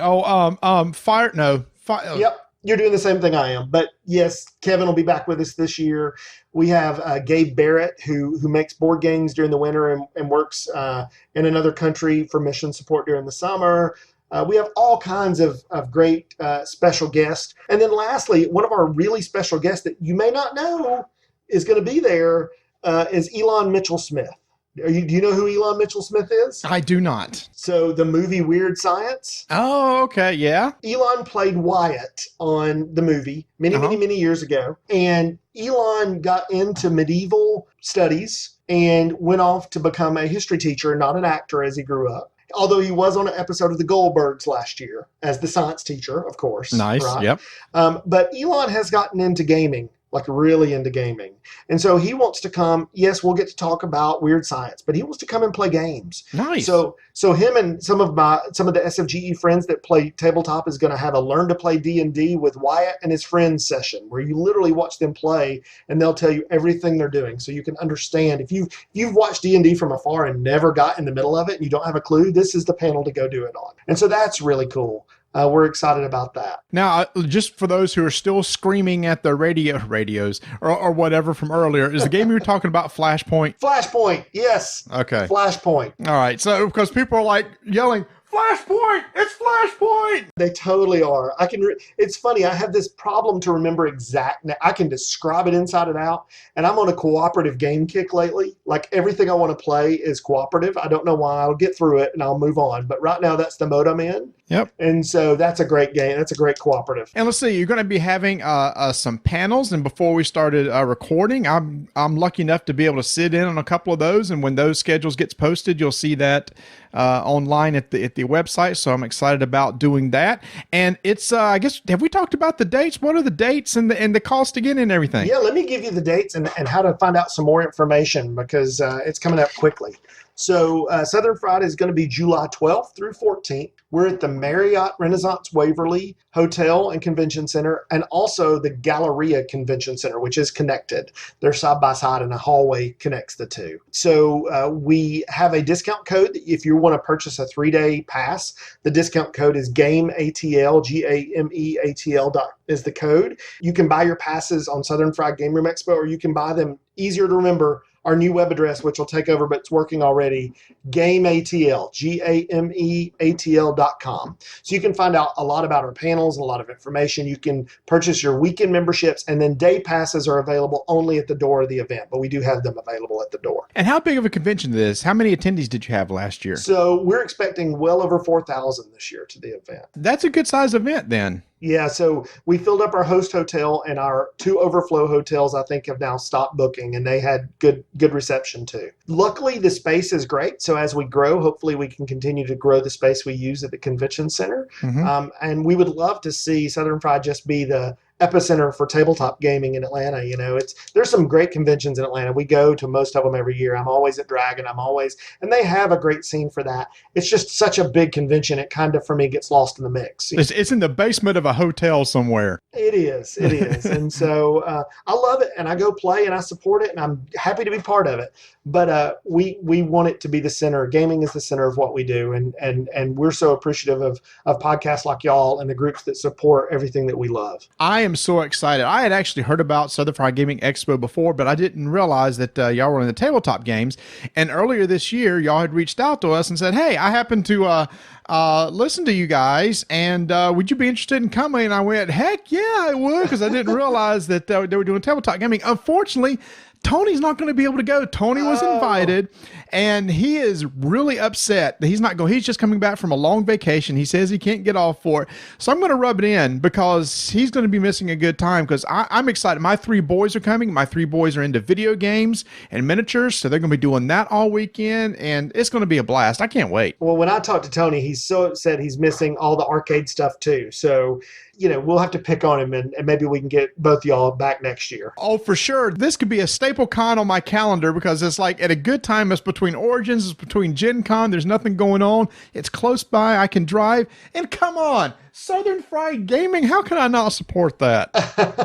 Yep. You're doing the same thing I am. But yes, Kevin will be back with us this year. We have Gabe Barrett, who makes board games during the winter and works in another country for mission support during the summer. We have all kinds of great special guests. And then lastly, one of our really special guests that you may not know is going to be there is Elon Mitchell Smith. Do you know who Elon Mitchell Smith is? I do not. So the movie Weird Science. Oh, okay. Yeah. Elon played Wyatt on the movie many years ago. And Elon got into medieval studies and went off to become a history teacher, not an actor as he grew up. Although he was on an episode of the Goldbergs last year as the science teacher, of course. Nice. Right? Yep. But Elon has gotten into gaming, like really into gaming. And so he wants to come. Yes, we'll get to talk about Weird Science, but he wants to come and play games. Nice. So him and some of the SFGE friends that play tabletop is going to have a learn to play D&D with Wyatt and his friends session where you literally watch them play and they'll tell you everything they're doing so you can understand. If you've watched D&D from afar and never got in the middle of it and you don't have a clue, this is the panel to go do it on. And so that's really cool. We're excited about that. Now, just for those who are still screaming at the radios or whatever from earlier, is the game you were talking about Flashpoint? Flashpoint, yes. Okay. Flashpoint. All right. So, because people are like yelling, Flashpoint! It's Flashpoint! They totally are. It's funny. I have this problem to remember I can describe it inside and out. And I'm on a cooperative game kick lately. Like everything I want to play is cooperative. I don't know why. I'll get through it and I'll move on. But right now, that's the mode I'm in. Yep. And so that's a great game. That's a great cooperative. And let's see, you're going to be having some panels. And before we started recording, I'm lucky enough to be able to sit in on a couple of those. And when those schedules gets posted, you'll see that online at the website. So I'm excited about doing that. And it's, I guess, have we talked about the dates? What are the dates and the cost again and everything? Yeah, let me give you the dates and how to find out some more information because it's coming up quickly. So Southern Friday is going to be July 12th through 14th. We're at the Marriott Renaissance Waverly Hotel and Convention Center and also the Galleria Convention Center, which is connected. They're side by side and a hallway connects the two. So we have a discount code. If you want to purchase a 3-day pass, the discount code is GAMEATL, GAMEATL is the code. You can buy your passes on Southern Fried Game Room Expo, or you can buy them, easier to remember, our new web address, which will take over, but it's working already, GameATL, GAMEATL.com. So you can find out a lot about our panels and a lot of information. You can purchase your weekend memberships, and then day passes are available only at the door of the event, but we do have them available at the door. And how big of a convention is this? How many attendees did you have last year? So we're expecting well over 4,000 this year to the event. That's a good size event then. Yeah, so we filled up our host hotel, and our 2 overflow hotels, I think, have now stopped booking, and they had good reception too. Luckily, the space is great. So as we grow, hopefully we can continue to grow the space we use at the convention center. Mm-hmm. And we would love to see Southern Fried just be the epicenter for tabletop gaming in Atlanta. You know, there's some great conventions in Atlanta. We go to most of them every year. I'm always at Dragon. And they have a great scene for that. It's just such a big convention. It kind of, for me, gets lost in the mix. It's in the basement of a hotel somewhere. It is. And so I love it, and I go play, and I support it, and I'm happy to be part of it. But we want it to be the center. Gaming is the center of what we do, and we're so appreciative of podcasts like y'all and the groups that support everything that we love. I am so excited. I had actually heard about Southern Fried Gaming Expo before, but I didn't realize that y'all were in the tabletop games. And earlier this year, y'all had reached out to us and said, hey, I happen to listen to you guys, and would you be interested in coming? And I went, heck yeah, I would, because I didn't realize that they were doing tabletop gaming. Unfortunately, Tony's not going to be able to go. Tony was invited, and he is really upset that he's not going. He's just coming back from a long vacation. He says he can't get off for it. So I'm going to rub it in because he's going to be missing a good time because I'm excited. My 3 boys are coming. My 3 boys are into video games and miniatures, so they're going to be doing that all weekend, and it's going to be a blast. I can't wait. Well, when I talked to Tony, he's so upset he's missing all the arcade stuff too. So, you know, we'll have to pick on him, and maybe we can get both y'all back next year. Oh, for sure. This could be a staple con on my calendar because it's like at a good time. It's between Origins, it's between Gen Con. There's nothing going on. It's close by. I can drive. And come on, Southern Fried Gaming. How can I not support that?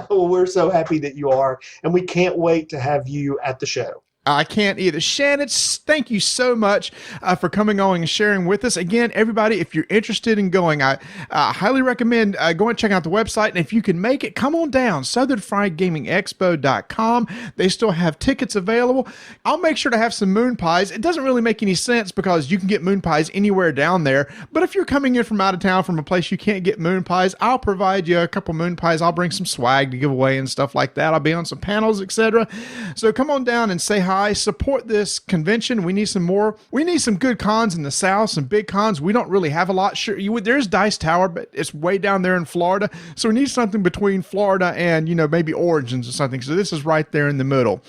Well, we're so happy that you are, and we can't wait to have you at the show. I can't either. Shannon, thank you so much for coming on and sharing with us. Again, everybody, if you're interested in going, I highly recommend going and checking out the website. And if you can make it, come on down, southernfriedgamingexpo.com. They still have tickets available. I'll make sure to have some moon pies. It doesn't really make any sense because you can get moon pies anywhere down there. But if you're coming in from out of town from a place you can't get moon pies, I'll provide you a couple moon pies. I'll bring some swag to give away and stuff like that. I'll be on some panels, etc. So come on down and say hi hi, support this convention. We need some more. We need some good cons in the South, some big cons. We don't really have a lot. Sure, there's Dice Tower, but it's way down there in Florida. So we need something between Florida and, maybe Origins or something. So this is right there in the middle.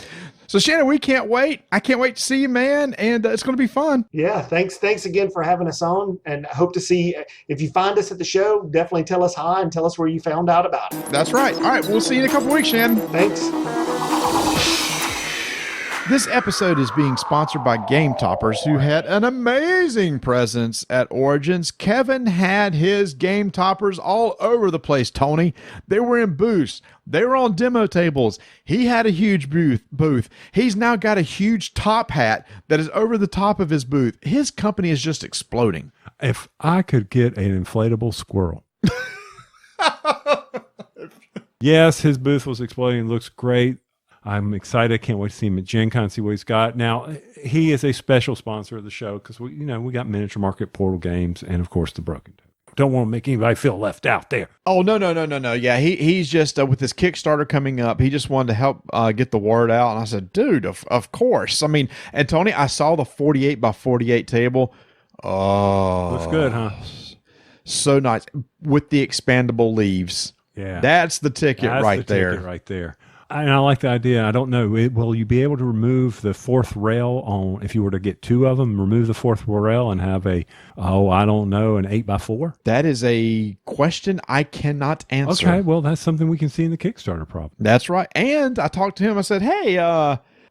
So Shannon, we can't wait. I can't wait to see you, man. And it's going to be fun. Yeah. Thanks again for having us on, and I hope to see, if you find us at the show, definitely tell us hi and tell us where you found out about it. That's right. All right. We'll see you in a couple weeks, Shannon. Thanks. This episode is being sponsored by Game Toppers, who had an amazing presence at Origins. Kevin had his Game Toppers all over the place, Tony. They were in booths. They were on demo tables. He had a huge booth. He's now got a huge top hat that is over the top of his booth. His company is just exploding. If I could get an inflatable squirrel. Yes, his booth was exploding. Looks great. I'm excited. Can't wait to see him at Gen Con, see what he's got. Now, he is a special sponsor of the show because we got Miniature Market, Portal Games, and of course the Broken Toad. Don't want to make anybody feel left out there. Oh, no. Yeah, he's just, with his Kickstarter coming up, he just wanted to help get the word out. And I said, dude, of course. I mean, and Tony, I saw the 48 by 48 table. Oh. Looks good, huh? So nice. With the expandable leaves. Yeah. That's the ticket right there. And I like the idea. I don't know. Will you be able to remove the fourth rail if you were to get two of them, remove the fourth rail and have an 8x4? That is a question I cannot answer. Okay. Well, that's something we can see in the Kickstarter problem. That's right. And I talked to him. I said, hey,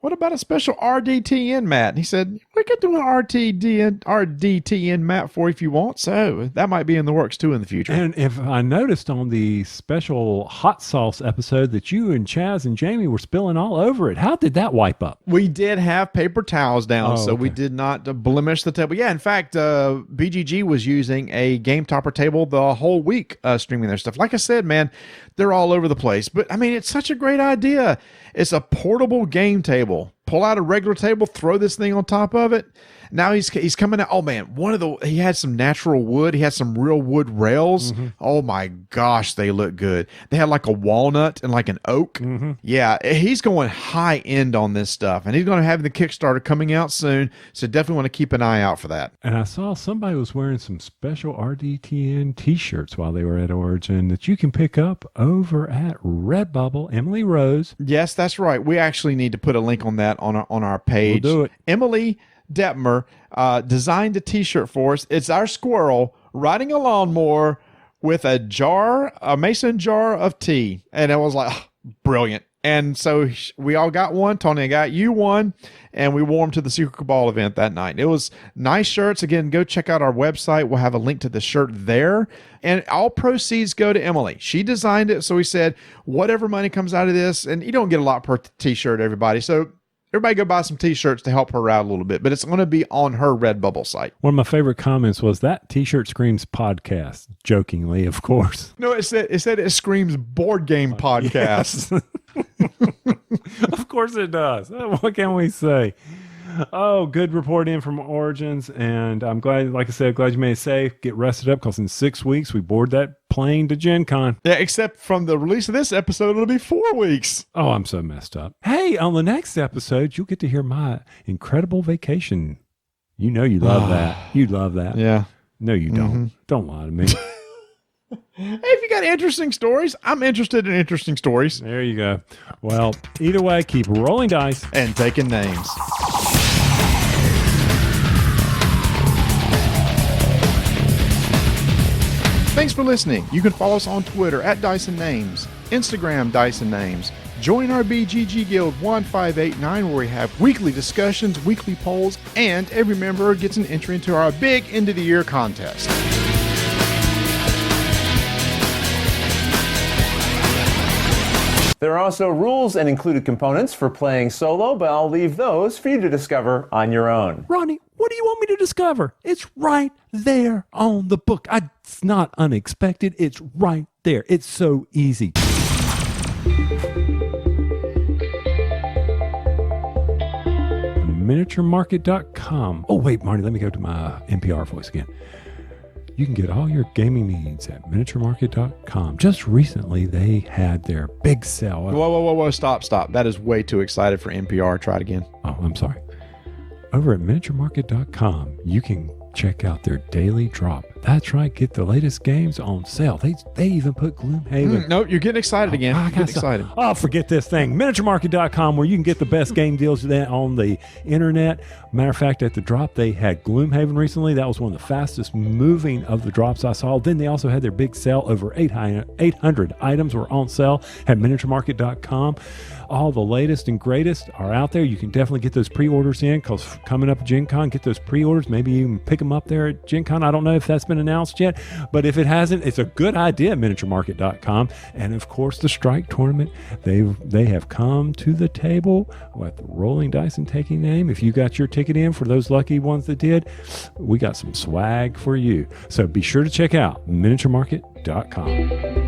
what about a special RDTN mat? And he said, we could do an RDTN mat for you if you want. So that might be in the works too in the future. And if I noticed on the special hot sauce episode that you and Chaz and Jamie were spilling all over it, how did that wipe up? We did have paper towels down, so we did not blemish the table. Yeah, in fact, BGG was using a Game Topper table the whole week streaming their stuff. Like I said, man, they're all over the place. But, I mean, it's such a great idea. It's a portable game table. Pull out a regular table, throw this thing on top of it. Now he's coming out. Oh man, he had some natural wood. He had some real wood rails. Mm-hmm. Oh my gosh, they look good. They had like a walnut and like an oak. Mm-hmm. Yeah, he's going high end on this stuff, and he's going to have the Kickstarter coming out soon. So definitely want to keep an eye out for that. And I saw somebody was wearing some special RDTN T-shirts while they were at Origin that you can pick up over at Redbubble. Emily Rose. Yes, that's right. We actually need to put a link on that on our page. We'll do it. Emily Detmer designed a T-shirt for us. It's our squirrel riding a lawnmower with a mason jar of tea, and it was like brilliant. And so we all got one. Tony, I got you one, and we wore them to the Secret Cabal event that night. It was nice shirts. Again, go check out our website. We'll have a link to the shirt there, and all proceeds go to Emily. She designed it, so we said whatever money comes out of this, and you don't get a lot per T-shirt, everybody. So everybody go buy some T-shirts to help her out a little bit, but it's going to be on her Redbubble site. One of my favorite comments was that T-shirt screams podcast, jokingly, of course. No, it said it screams board game podcast. Yes. Of course it does. What can we say? Oh, good report in from Origins, and I'm glad, like I said, glad you made it safe. Get rested up, because in 6 weeks we board that plane to Gen Con. Yeah, except from the release of this episode, it'll be 4 weeks. Oh, I'm so messed up. Hey, on the next episode, you'll get to hear my incredible vacation. You know you love that. You love that. Yeah. No, you don't. Mm-hmm. Don't lie to me. Hey, if you got interesting stories, I'm interested in interesting stories. There you go. Well, either way, keep rolling dice and taking names. Thanks for listening. You can follow us on Twitter at Dyson Names, Instagram Dyson Names. Join our BGG Guild 1589, where we have weekly discussions, weekly polls, and every member gets an entry into our big end of the year contest. There are also rules and included components for playing solo, but I'll leave those for you to discover on your own. Ronnie, what do you want me to discover? It's right there on the book. It's not unexpected. It's right there. It's so easy. Miniaturemarket.com. Oh, wait, Marty, let me go to my NPR voice again. You can get all your gaming needs at miniaturemarket.com. Just recently, they had their big sale. Whoa. Stop. That is way too excited for NPR. Try it again. Oh, I'm sorry. Over at miniaturemarket.com, you can check out their daily drop. That's right. Get the latest games on sale. They even put Gloomhaven. No, you're getting excited again. You're getting excited. Oh, forget this thing. Miniaturemarket.com, where you can get the best game deals on the internet. Matter of fact, at the drop, they had Gloomhaven recently. That was one of the fastest moving of the drops I saw. Then they also had their big sale. Over 800 items were on sale at miniaturemarket.com. All the latest and greatest are out there. You can definitely get those pre-orders in, because coming up at Gen Con, get those pre-orders. Maybe you can pick them up there at Gen Con. I don't know if that's been announced yet, but if it hasn't, it's a good idea at miniaturemarket.com. And of course, the Strike Tournament, they have come to the table with rolling dice and taking name. If you got your ticket in, for those lucky ones that did, we got some swag for you. So be sure to check out miniaturemarket.com.